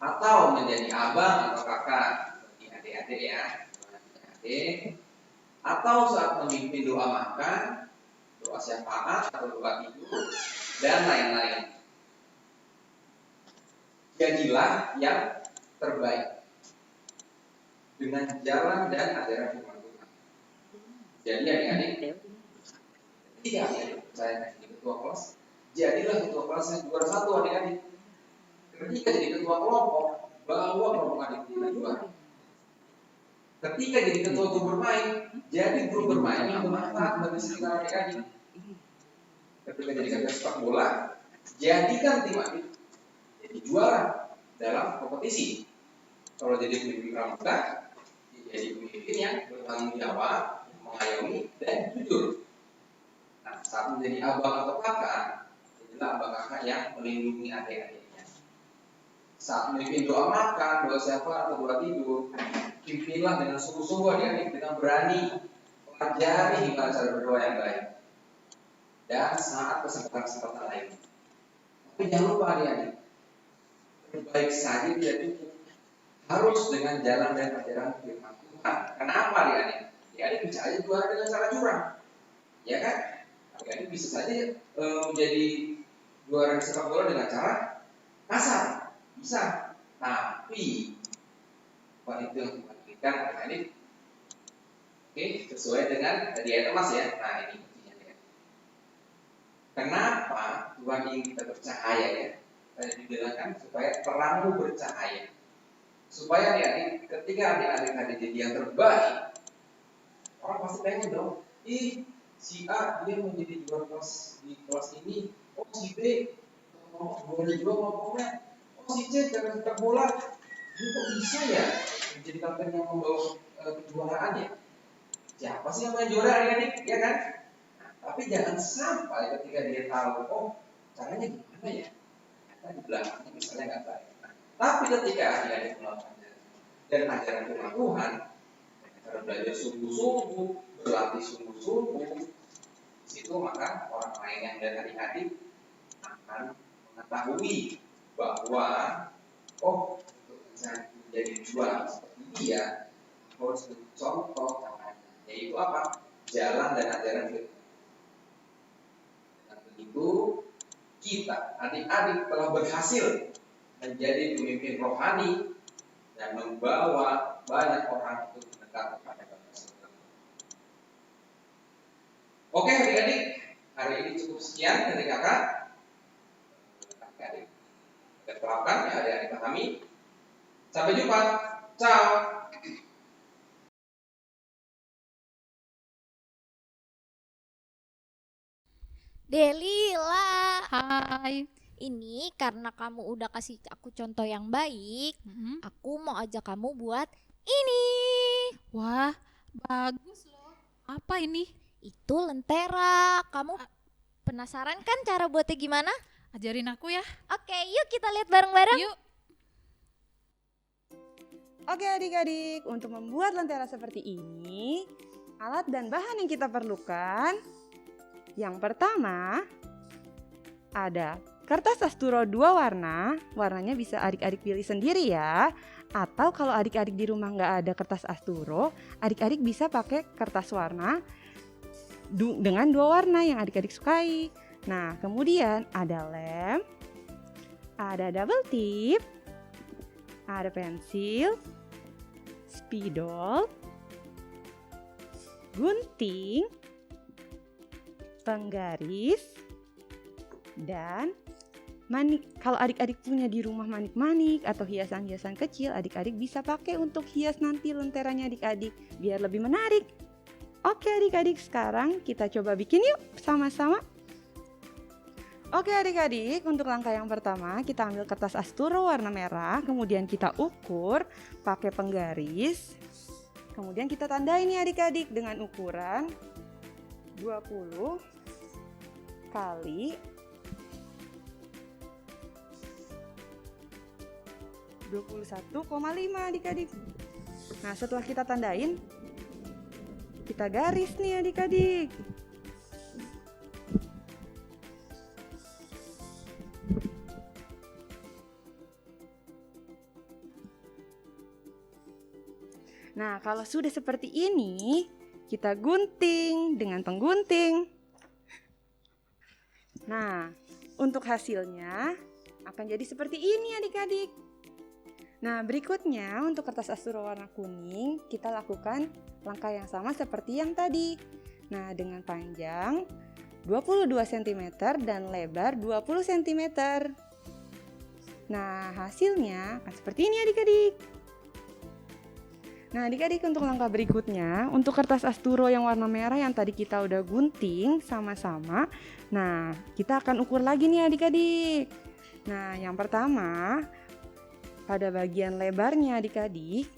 atau menjadi abang atau kakak bagi adik-adik ya, adik, atau saat memimpin doa makan, doa syafaat atau doa tidur dan lain-lain. Jadilah yang terbaik dengan jalan dan ajaran firman Tuhan. Jadi adik-adik, ketika adik-adik percaya jadi ketua kelas, jadilah ketua kelas yang juara satu adik-adik. Ketika jadi ketua kelompok, bawa kelompok adik kita juara. Ketika jadi ketua grup bermain, jadi grup bermain yang bermanfaat bagi sekitar adik-adik. Ketika jadi ketua sepak bola, jadikan tim adik jadi juara dalam kompetisi. Kalau jadi pemimpin pramuka, jadi pemimpin yang bertanggung jawab, mengayomi dan jujur. Nah, Nah, saat menjadi abang atau kakak, jadilah abang kakak yang melindungi adik-adiknya. Saat memimpin doa makan, doa siapa atau doa tidur, pimpinlah dengan sungguh-sungguh adik-adik, dengan berani, pelajari gimana cara berdoa yang baik. Dan saat kesempatan-kesempatan lain. Tapi jangan lupa adik-adik, berbaik saja tidak cukup. Harus dengan jalan dan ajaran firman Tuhan. Kenapa adik-adik? Adik-adik bisa aja juara dengan cara curang, ya kan? Adik-adik bisa saja menjadi juara di sepak bola dengan cara kasar, bisa. Tapi bukan itu yang Tuhan berikan adik-adik. Oke, sesuai dengan tadi ayat emas ya. Nah ini kuncinya ya. Kenapa Tuhan ingin kita bercahaya ya? Tadi dibilangkan supaya terangmu bercahaya. Supaya adik-adik, ketika adik-adik jadi yang terbaik, orang pasti pengen dong, si A dia mau jadi juara kelas di kelas ini, si B juara juga kelompoknya, si C cara sepak bola, ini kok bisa ya menjadi kapten yang membawa kejuaraan ya? Siapa sih yang main juara adik-adik, ya kan? Nah, tapi jangan sampai ketika dia tahu, caranya gimana ya? Karena di belakangnya misalnya nggak baik. Tapi ketika adik-adik melakukan dan ajaran firman Tuhan, cara belajar sungguh-sungguh, berlatih sungguh-sungguh, situ maka orang lain yang dari adik-adik akan mengetahui bahwa untuk menjadi juara seperti dia harus mencontoh caranya, yaitu apa? Jalan dan ajaran firman. Dengan begitu kita adik-adik telah berhasil menjadi pemimpin rohani dan membawa banyak orang untuk mendekat kepada Tuhan. Oke adik-adik, hari ini cukup sekian dari kakak. Adik-adik kita terapkan ya, adik-adik pahami. Sampai jumpa, ciao. Delila. Hai. Ini karena kamu udah kasih aku contoh yang baik, aku mau ajak kamu buat ini. Wah, bagus loh. Apa ini? Itu lentera. Kamu penasaran kan cara buatnya gimana? Ajarin aku ya. Oke, yuk kita lihat bareng-bareng. Yuk. Oke adik-adik, untuk membuat lentera seperti ini, alat dan bahan yang kita perlukan. Yang pertama, ada kertas asturo 2 warna, warnanya bisa adik-adik pilih sendiri ya. Atau kalau adik-adik di rumah nggak ada kertas asturo, adik-adik bisa pakai kertas warna dengan 2 warna yang adik-adik sukai. Nah, kemudian ada lem, ada double tip, ada pensil, spidol, gunting, penggaris, dan manik. Kalau adik-adik punya di rumah manik-manik atau hiasan-hiasan kecil, adik-adik bisa pakai untuk hias nanti lenteranya adik-adik biar lebih menarik. Oke adik-adik, sekarang kita coba bikin yuk sama-sama. Oke adik-adik, untuk langkah yang pertama kita ambil kertas asturo warna merah, kemudian kita ukur pakai penggaris. Kemudian kita tandai nih adik-adik dengan ukuran 20 kali 21,5 adik-adik. Nah, setelah kita tandain, kita garis nih adik-adik. Nah, kalau sudah seperti ini, kita gunting dengan penggunting. Nah, untuk hasilnya akan jadi seperti ini adik-adik. Nah, berikutnya untuk kertas asturo warna kuning, kita lakukan langkah yang sama seperti yang tadi. Nah, dengan panjang 22 cm dan lebar 20 cm. Nah, hasilnya akan seperti ini adik-adik. Nah adik-adik, untuk langkah berikutnya, untuk kertas asturo yang warna merah yang tadi kita udah gunting sama-sama, nah kita akan ukur lagi nih adik-adik. Nah yang pertama, pada bagian lebarnya adik-adik,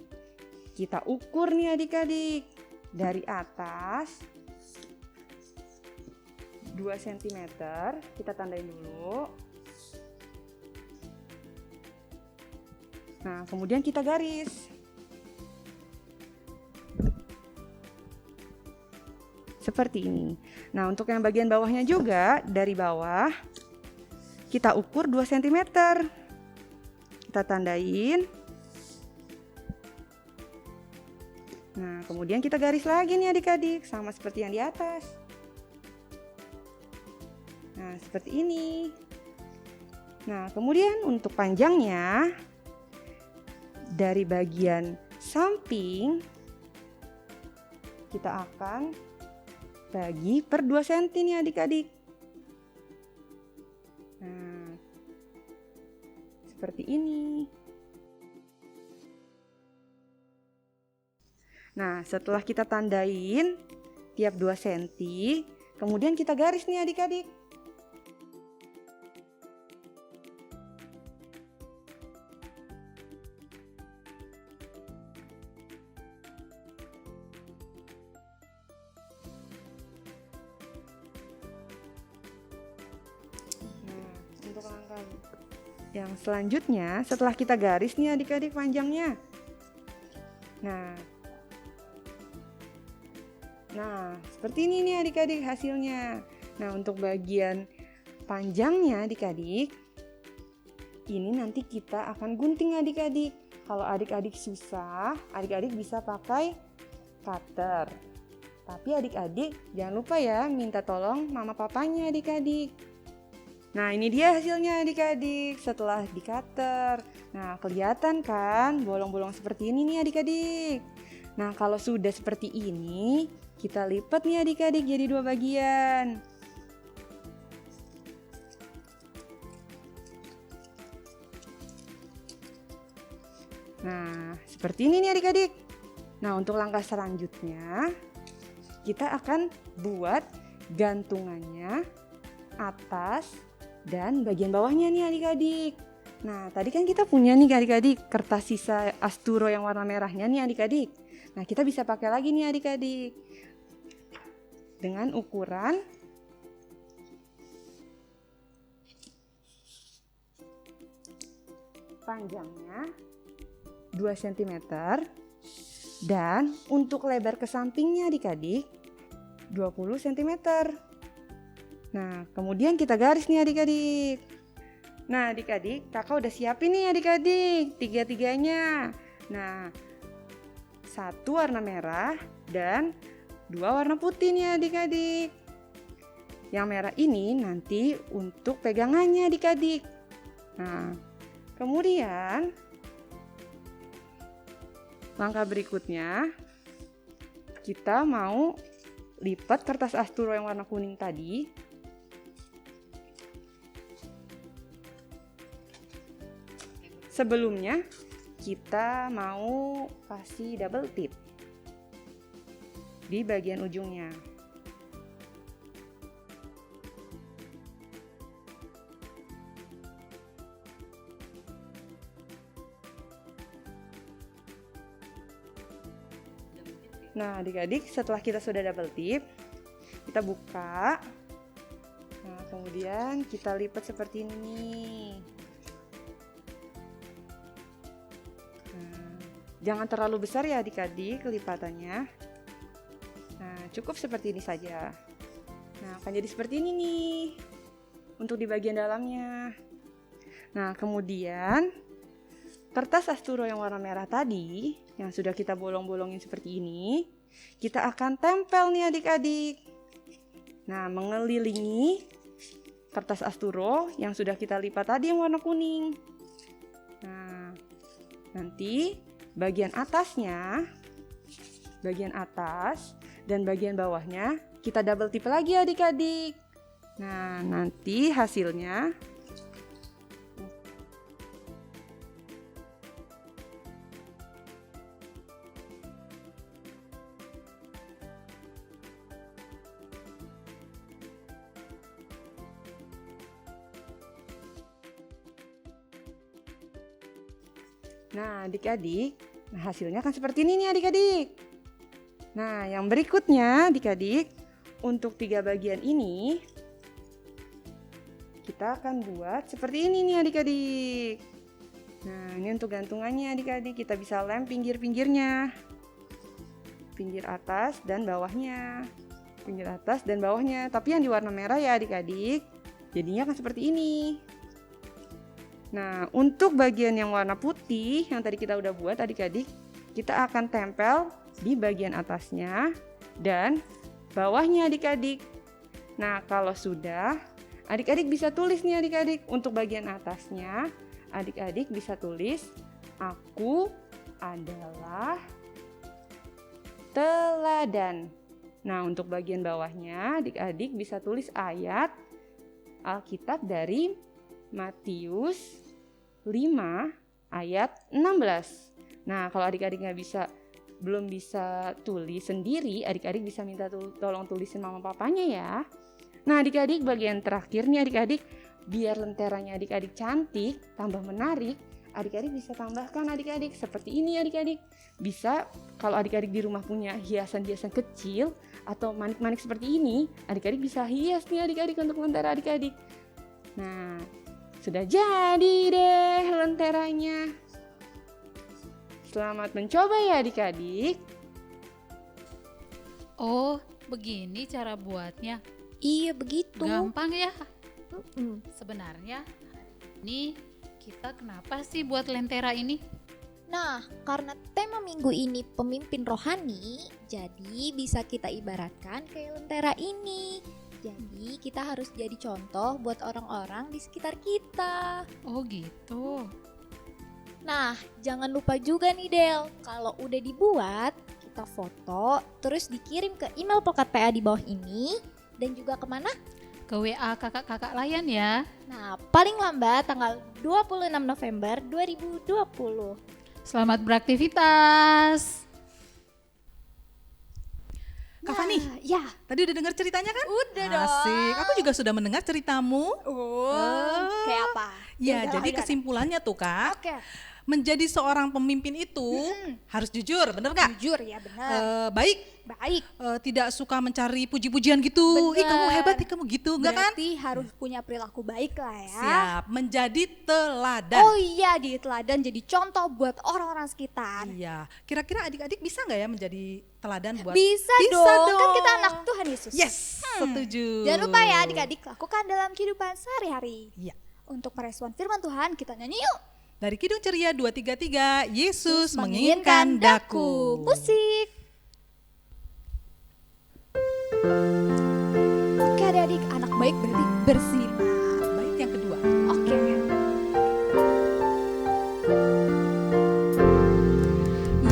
kita ukur nih adik-adik dari atas 2 cm, kita tandain dulu. Nah, kemudian kita garis. Seperti ini. Nah, untuk yang bagian bawahnya juga, dari bawah kita ukur 2 cm. Kita tandain. Nah, kemudian kita garis lagi nih adik-adik, sama seperti yang di atas. Nah, seperti ini. Nah, kemudian untuk panjangnya, dari bagian samping kita akan bagi per 2 cm nih adik-adik. Nah, seperti ini. Nah, setelah kita tandain tiap 2 cm, kemudian kita garis nih adik-adik. Untuk langkah yang selanjutnya, setelah kita garis nih adik-adik panjangnya. Nah, seperti ini nih adik-adik hasilnya. Nah, untuk bagian panjangnya adik-adik, ini nanti kita akan gunting adik-adik. Kalau adik-adik susah, adik-adik bisa pakai cutter. Tapi adik-adik jangan lupa ya, minta tolong mama papanya adik-adik. Nah, ini dia hasilnya adik-adik setelah di cutter. Nah, kelihatan kan bolong-bolong seperti ini nih adik-adik. Nah, kalau sudah seperti ini, kita lipat nih adik-adik jadi 2 bagian. Nah, seperti ini nih adik-adik. Nah, untuk langkah selanjutnya, kita akan buat gantungannya atas dan bagian bawahnya nih adik-adik. Nah, tadi kan kita punya nih adik-adik kertas sisa Asturo yang warna merahnya nih adik-adik. Nah, kita bisa pakai lagi nih adik-adik dengan ukuran panjangnya 2 cm dan untuk lebar ke sampingnya adik-adik 20 cm. Nah, kemudian kita garis nih adik-adik. Nah, adik-adik, kakak udah siapin nih adik-adik tiga-tiganya. Nah, 1 warna merah dan 2 warna putih nih adik-adik. Yang merah ini nanti untuk pegangannya adik-adik. Nah, kemudian langkah berikutnya kita mau lipat kertas Asturo yang warna kuning tadi. Sebelumnya kita mau kasih double tip di bagian ujungnya. Nah, adik-adik, setelah kita sudah double tip, kita buka. Nah, kemudian kita lipat seperti ini. Jangan terlalu besar ya adik-adik lipatannya. Nah, cukup seperti ini saja. Nah, akan jadi seperti ini nih untuk di bagian dalamnya. Nah, kemudian kertas Asturo yang warna merah tadi yang sudah kita bolong-bolongin seperti ini, kita akan tempel nih adik-adik. Nah, mengelilingi kertas Asturo yang sudah kita lipat tadi yang warna kuning. Nah, nanti bagian atasnya, bagian atas dan bagian bawahnya kita double tip lagi adik-adik. Nah, nanti hasilnya Nah, adik-adik, hasilnya kan seperti ini nih adik-adik. Nah, yang berikutnya adik-adik, untuk 3 bagian ini kita akan buat seperti ini nih adik-adik. Nah, ini untuk gantungannya adik-adik. Kita bisa lem pinggir-pinggirnya. Pinggir atas dan bawahnya. Pinggir atas dan bawahnya. Tapi yang di warna merah ya adik-adik. Jadinya akan seperti ini. Nah, untuk bagian yang warna putih yang tadi kita udah buat adik-adik, kita akan tempel di bagian atasnya dan bawahnya adik-adik. Nah, kalau sudah, adik-adik bisa tulis nih adik-adik. Untuk bagian atasnya, adik-adik bisa tulis, aku adalah teladan. Nah, untuk bagian bawahnya, adik-adik bisa tulis ayat Alkitab dari Matius 5 ayat 16. Nah, kalau adik-adik belum bisa tulis sendiri, adik-adik bisa minta tolong tulisin mama papanya ya. Nah, adik-adik bagian terakhir nih adik-adik, biar lenteranya adik-adik cantik, tambah menarik, adik-adik bisa tambahkan adik-adik seperti ini adik-adik. Bisa kalau adik-adik di rumah punya hiasan-hiasan kecil atau manik-manik seperti ini, adik-adik bisa hias nih adik-adik untuk lentera adik-adik. Nah, sudah jadi deh lenteranya. Selamat mencoba ya adik-adik. Oh, begini cara buatnya. Iya begitu. Gampang ya. Sebenarnya ini kita kenapa sih buat lentera ini? Nah, karena tema minggu ini pemimpin rohani, jadi bisa kita ibaratkan kayak lentera ini. Jadi kita harus jadi contoh buat orang-orang di sekitar kita. Oh gitu. Nah, jangan lupa juga nih Del, kalau udah dibuat, kita foto, terus dikirim ke email Pokat PA di bawah ini, dan juga kemana? Ke WA kakak-kakak layan ya. Nah, paling lambat tanggal 26 November 2020. Selamat beraktivitas. Kak Fani, ya. Tadi udah dengar ceritanya kan? Udah dong. Asik, aku juga sudah mendengar ceritamu. Kayak apa? Ya, Yaudah, jadi ayo, kesimpulannya tuh Kak, Oke. menjadi seorang pemimpin itu harus jujur, bener gak? Jujur ya, benar. Baik, tidak suka mencari puji-pujian gitu. Ih kamu hebat, ih kamu gitu, enggak kan? Berarti harus punya perilaku baik lah ya. Siap, menjadi teladan. Oh iya, di teladan jadi contoh buat orang-orang sekitar. Iya, kira-kira adik-adik bisa nggak ya menjadi teladan buat? Bisa dong, kan kita anak Tuhan Yesus. Yes, setuju. Jangan lupa ya adik-adik, lakukan dalam kehidupan sehari-hari. Iya. Untuk merespon firman Tuhan, kita nyanyi yuk. Dari Kidung Ceria 233, Yesus menginginkan daku. Musik. Oke adik-adik, anak baik berarti bersinar. Baik yang kedua. Oke.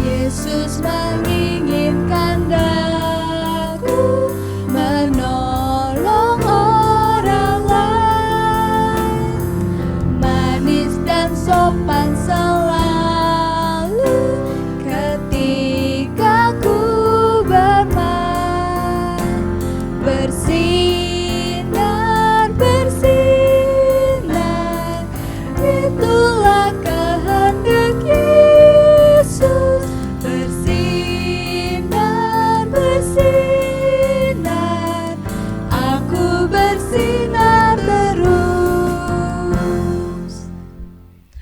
Yesus menginginkan daku menolong orang lain, manis dan sopan selalu ketika ku bermain, bersinar, bersinar, itulah kehendak Yesus. Bersinar, bersinar, aku bersinar terus.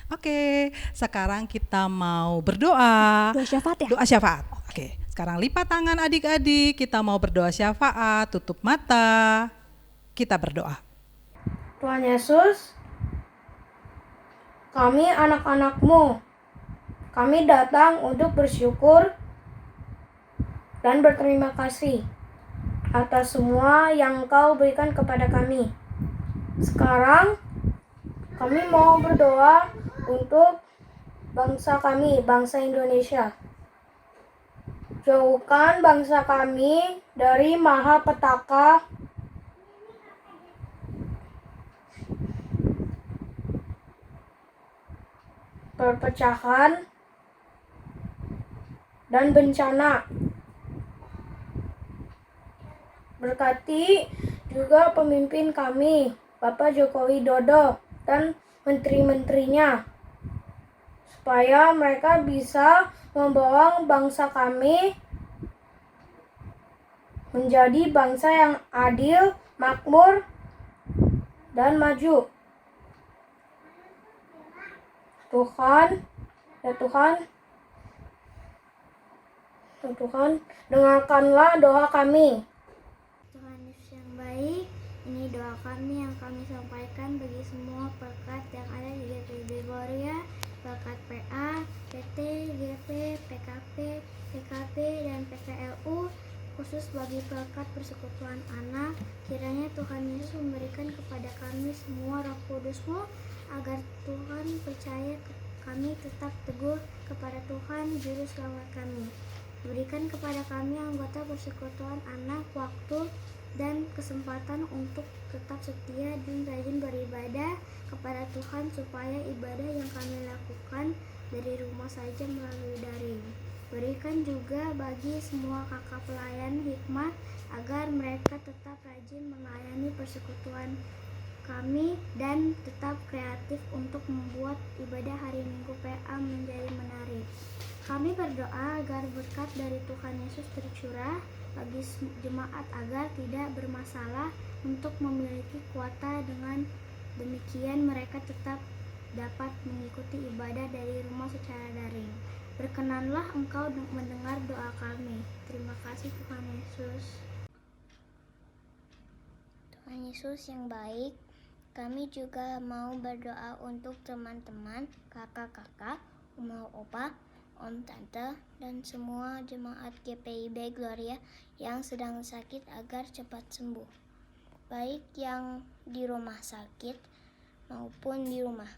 Oke, sekarang kita mau berdoa. Doa syafaat ya? Doa syafaat. Oke, sekarang lipat tangan adik-adik, kita mau berdoa syafaat, tutup mata, kita berdoa. Tuhan Yesus, kami anak-anak-Mu, kami datang untuk bersyukur dan berterima kasih atas semua yang Engkau berikan kepada kami. Sekarang kami mau berdoa untuk bangsa kami, bangsa Indonesia. Jauhkan bangsa kami dari mahapetaka, perpecahan, dan bencana. Berkati juga pemimpin kami, Bapak Joko Widodo dan menteri-menterinya, supaya mereka bisa membawa bangsa kami menjadi bangsa yang adil, makmur, dan maju. Tuhan, dengarkanlah doa kami. Tuhan Yesus yang baik, ini doa kami yang kami sampaikan bagi semua perekat yang ada di GPIB Gloria, perekat PA, PT, GP, PKP, PKP, dan PKLU, khusus bagi perekat persekutuan anak. Kiranya Tuhan Yesus memberikan kepada kami semua Roh Kudus-Mu, agar Tuhan percaya kami tetap teguh kepada Tuhan Juru Selamat kami. Berikan kepada kami anggota persekutuan anak waktu dan kesempatan untuk tetap setia dan rajin beribadah kepada Tuhan, supaya ibadah yang kami lakukan dari rumah saja melalui daring. Berikan juga bagi semua kakak pelayan hikmat, agar mereka tetap rajin melayani persekutuan kami dan tetap kreatif untuk membuat ibadah hari Minggu PA menjadi menarik. Kami berdoa agar berkat dari Tuhan Yesus tercurah bagi jemaat, agar tidak bermasalah untuk memiliki kuota. Dengan demikian mereka tetap dapat mengikuti ibadah dari rumah secara daring. Berkenanlah Engkau mendengar doa kami. Terima kasih Tuhan Yesus. Tuhan Yesus yang baik, kami juga mau berdoa untuk teman-teman, kakak-kakak, oma, opa, om, tante, dan semua jemaat GPIB Gloria yang sedang sakit agar cepat sembuh, baik yang di rumah sakit maupun di rumah.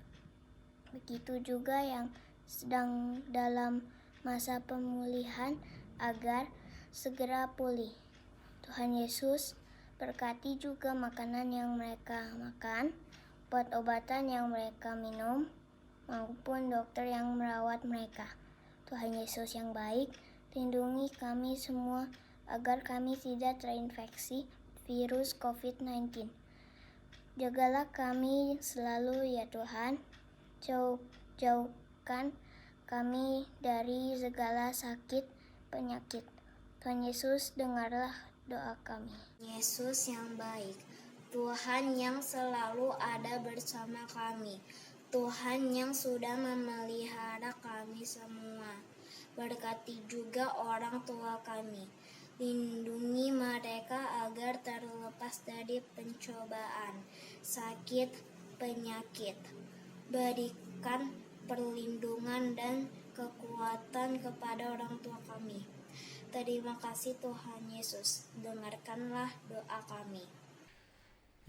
Begitu juga yang sedang dalam masa pemulihan agar segera pulih. Tuhan Yesus, berkati juga makanan yang mereka makan, obat-obatan yang mereka minum, maupun dokter yang merawat mereka. Tuhan Yesus yang baik, lindungi kami semua agar kami tidak terinfeksi virus COVID-19. Jagalah kami selalu ya Tuhan, jauhkan kami dari segala sakit penyakit. Tuhan Yesus, dengarlah doa kami. Yesus yang baik, Tuhan yang selalu ada bersama kami, Tuhan yang sudah memelihara kami semua. Berkati juga orang tua kami, lindungi mereka agar terlepas dari pencobaan, sakit, penyakit. Berikan perlindungan dan kekuatan kepada orang tua kami. Terima kasih Tuhan Yesus, dengarkanlah doa kami.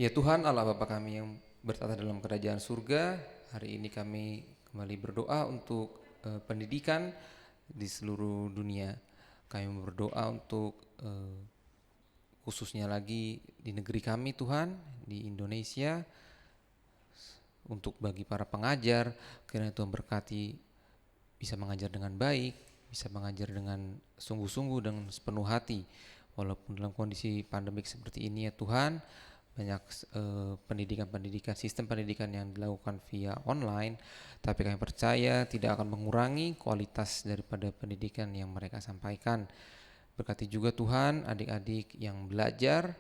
Ya Tuhan Allah Bapa kami yang bertata dalam kerajaan surga, hari ini kami kembali berdoa untuk pendidikan di seluruh dunia. Kami berdoa untuk khususnya lagi di negeri kami Tuhan, di Indonesia, untuk bagi para pengajar, kiranya Tuhan berkati bisa mengajar dengan baik, bisa mengajar dengan sungguh-sungguh, dengan sepenuh hati. Walaupun dalam kondisi pandemik seperti ini ya Tuhan, banyak pendidikan, sistem pendidikan yang dilakukan via online, tapi kami percaya tidak akan mengurangi kualitas daripada pendidikan yang mereka sampaikan. Berkati juga Tuhan adik-adik yang belajar,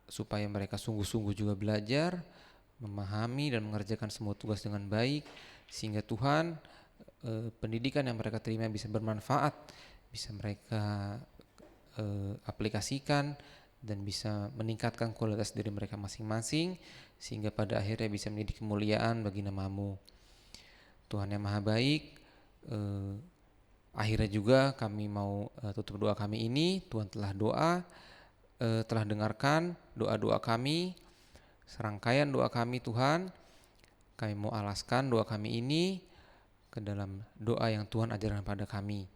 supaya mereka sungguh-sungguh juga belajar, memahami dan mengerjakan semua tugas dengan baik, sehingga Tuhan pendidikan yang mereka terima bisa bermanfaat, bisa mereka aplikasikan dan bisa meningkatkan kualitas diri mereka masing-masing, sehingga pada akhirnya bisa menjadi kemuliaan bagi nama-Mu. Tuhan yang maha baik, akhirnya juga kami mau tutup doa kami ini. Tuhan telah dengarkan doa-doa kami, serangkaian doa kami Tuhan. Kami mau alaskan doa kami ini ke dalam doa yang Tuhan ajarkan pada kami.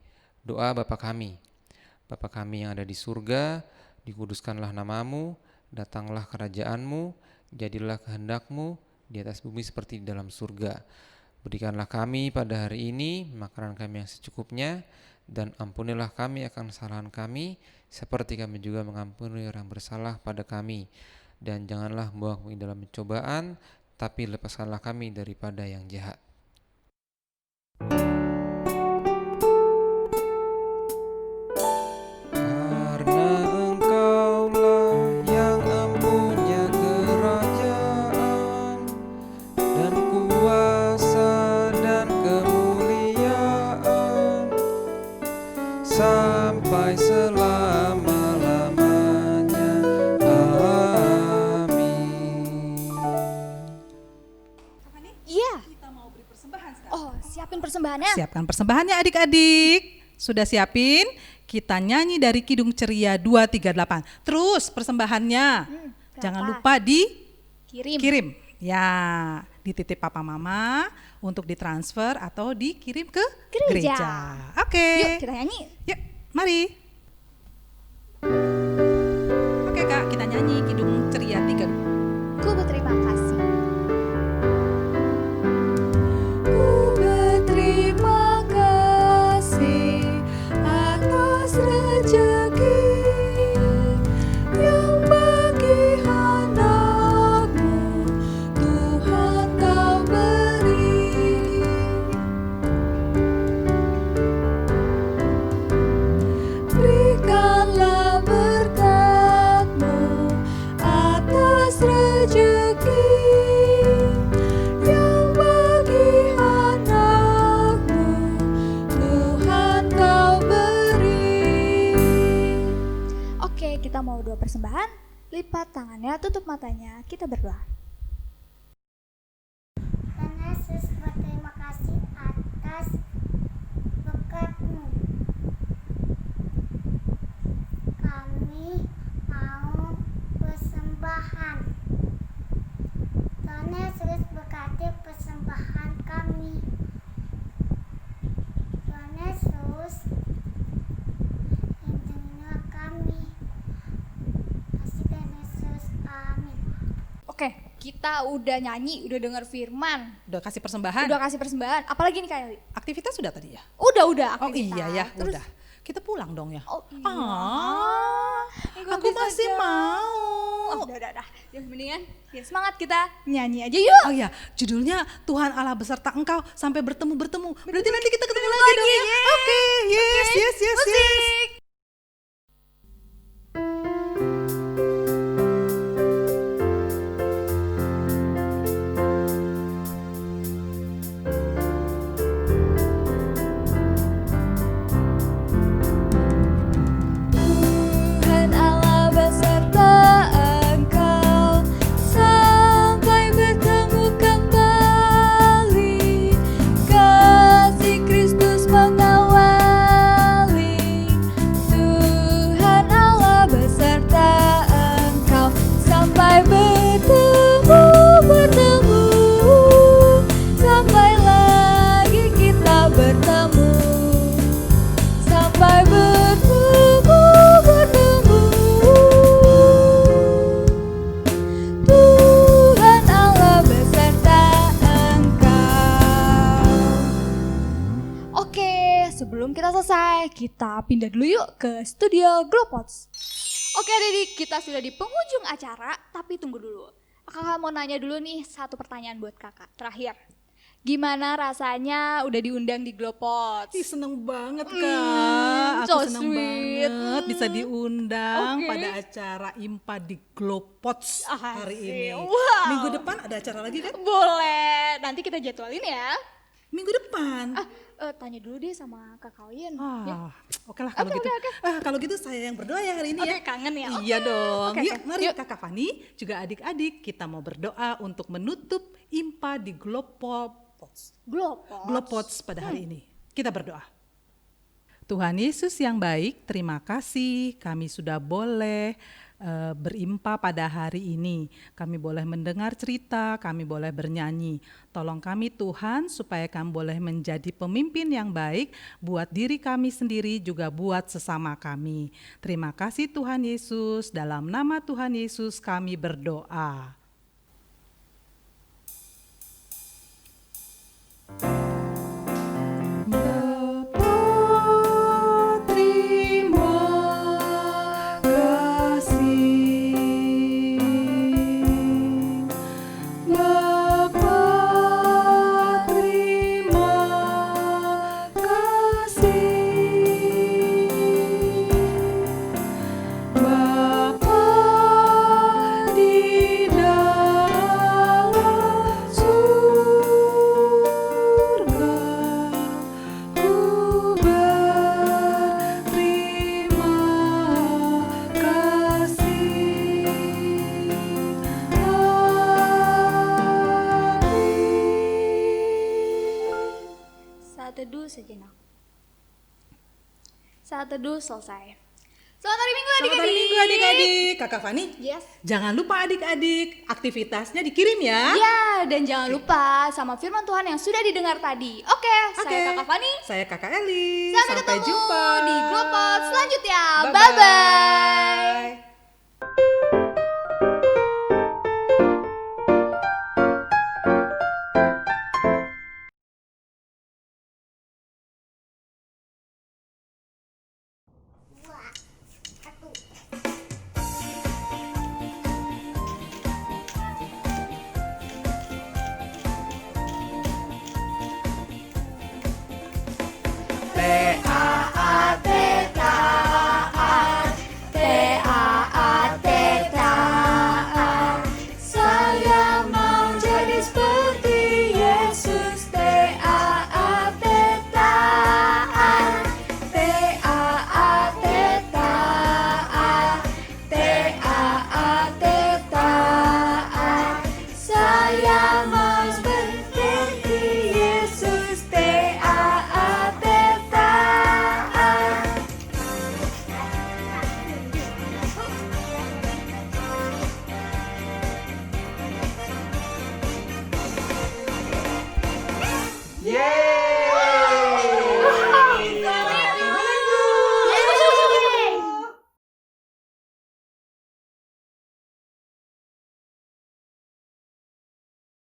Doa Bapa kami yang ada di surga, dikuduskanlah nama-Mu, datanglah kerajaan-Mu, jadilah kehendak-Mu di atas bumi seperti di dalam surga. Berikanlah kami pada hari ini makanan kami yang secukupnya, dan ampunilah kami akan kesalahan kami, seperti kami juga mengampuni orang bersalah pada kami. Dan janganlah membawa kami dalam pencobaan, tapi lepaskanlah kami daripada yang jahat. Karena Engkaulah yang mempunyai kerajaan siapin persembahannya. Siapkan persembahannya adik-adik. Sudah siapin? Kita nyanyi dari Kidung Ceria 238. Terus persembahannya. Jangan lupa dikirim. Ya, dititip papa mama untuk ditransfer atau dikirim ke gereja. Oke. Yuk kita nyanyi. Yuk, mari. Oke Kak, kita nyanyi Kidung Ceria 3. Ku berterima kasih. Ku berterima kasih atas rezeki yang bagi anakmu Tuhan kau beri. Berikanlah berkat-Mu atas rezeki yang bagi anakmu Tuhan kau beri. Oke, kita mau doa persembahan. Lipat tangannya, tutup matanya, kita berdoa. Tuhan Yesus, berterima kasih atas berkat-Mu. Kami mau persembahan. Tuhan Yesus, berkati persembahan kami. Tuhan Yesus, lindungilah kami. Kasih Tuhan Yesus, amin. Oke, kita udah nyanyi, udah denger firman, Udah kasih persembahan? udah kasih persembahan. Apalagi nih Kak Eli? Aktivitas sudah tadi ya? Udah Oh aktivitas. iya ya, Terus, udah. Kita pulang dong ya. Oh iya. Aku masih mau. Oh, udah. Ya mendingan, ya semangat kita nyanyi aja yuk. Oh iya, judulnya Tuhan Allah beserta engkau sampai bertemu. Berarti nanti kita ketemu lagi dong ya. Oke, yes. Musik. Tuhan Allah beserta engkau sampai bertemu kembali. Kasih Kristus mengawali. Tuhan Allah beserta engkau sampai bertemu. Sampai lagi kita bertemu. Sampai bertemu. Tuhan Allah beserta engkau. Oke, sebelum kita selesai, kita pindah dulu yuk ke studio Glopots. Oke adik-adik, kita sudah di penghujung acara, tapi tunggu dulu. Kakak mau nanya dulu nih satu pertanyaan buat kakak, terakhir. Gimana rasanya udah diundang di Glopots? Ih, seneng banget Kak. Aku so seneng sweet. banget bisa diundang Oke. pada acara IMPA di Glopots hari Asik. ini. Wow. Minggu depan ada acara lagi kan? Boleh, nanti kita jadwalin ya. Minggu depan. Tanya dulu deh sama Kak Kalian. Ya. Oke lah kalau gitu. Kalau gitu saya yang berdoa ya hari ini ya. Oke, kangen ya. Iya dong. Oke, Yuk, oke. mari Kakak Fani juga adik-adik kita mau berdoa untuk menutup IMPA di Glopots pada hari ini. Kita berdoa. Tuhan Yesus yang baik, terima kasih kami sudah boleh berimpa pada hari ini. Kami boleh mendengar cerita, kami boleh bernyanyi. Tolong kami Tuhan supaya kami boleh menjadi pemimpin yang baik buat diri kami sendiri juga buat sesama kami. Terima kasih Tuhan Yesus, dalam nama Tuhan Yesus kami berdoa. Bapa di dalam sejenak. Saat teduh selesai. Selamat hari Minggu adik-adik. Selamat hari Minggu adik-adik. Kakak Fani, Yes. jangan lupa adik-adik aktivitasnya dikirim ya. Ya, dan jangan lupa sama firman Tuhan yang sudah didengar tadi. Oke, saya Kakak Fani. Saya Kakak Eli. Sampai ketemu jumpa di Globot selanjutnya. Bye-bye. Bye-bye.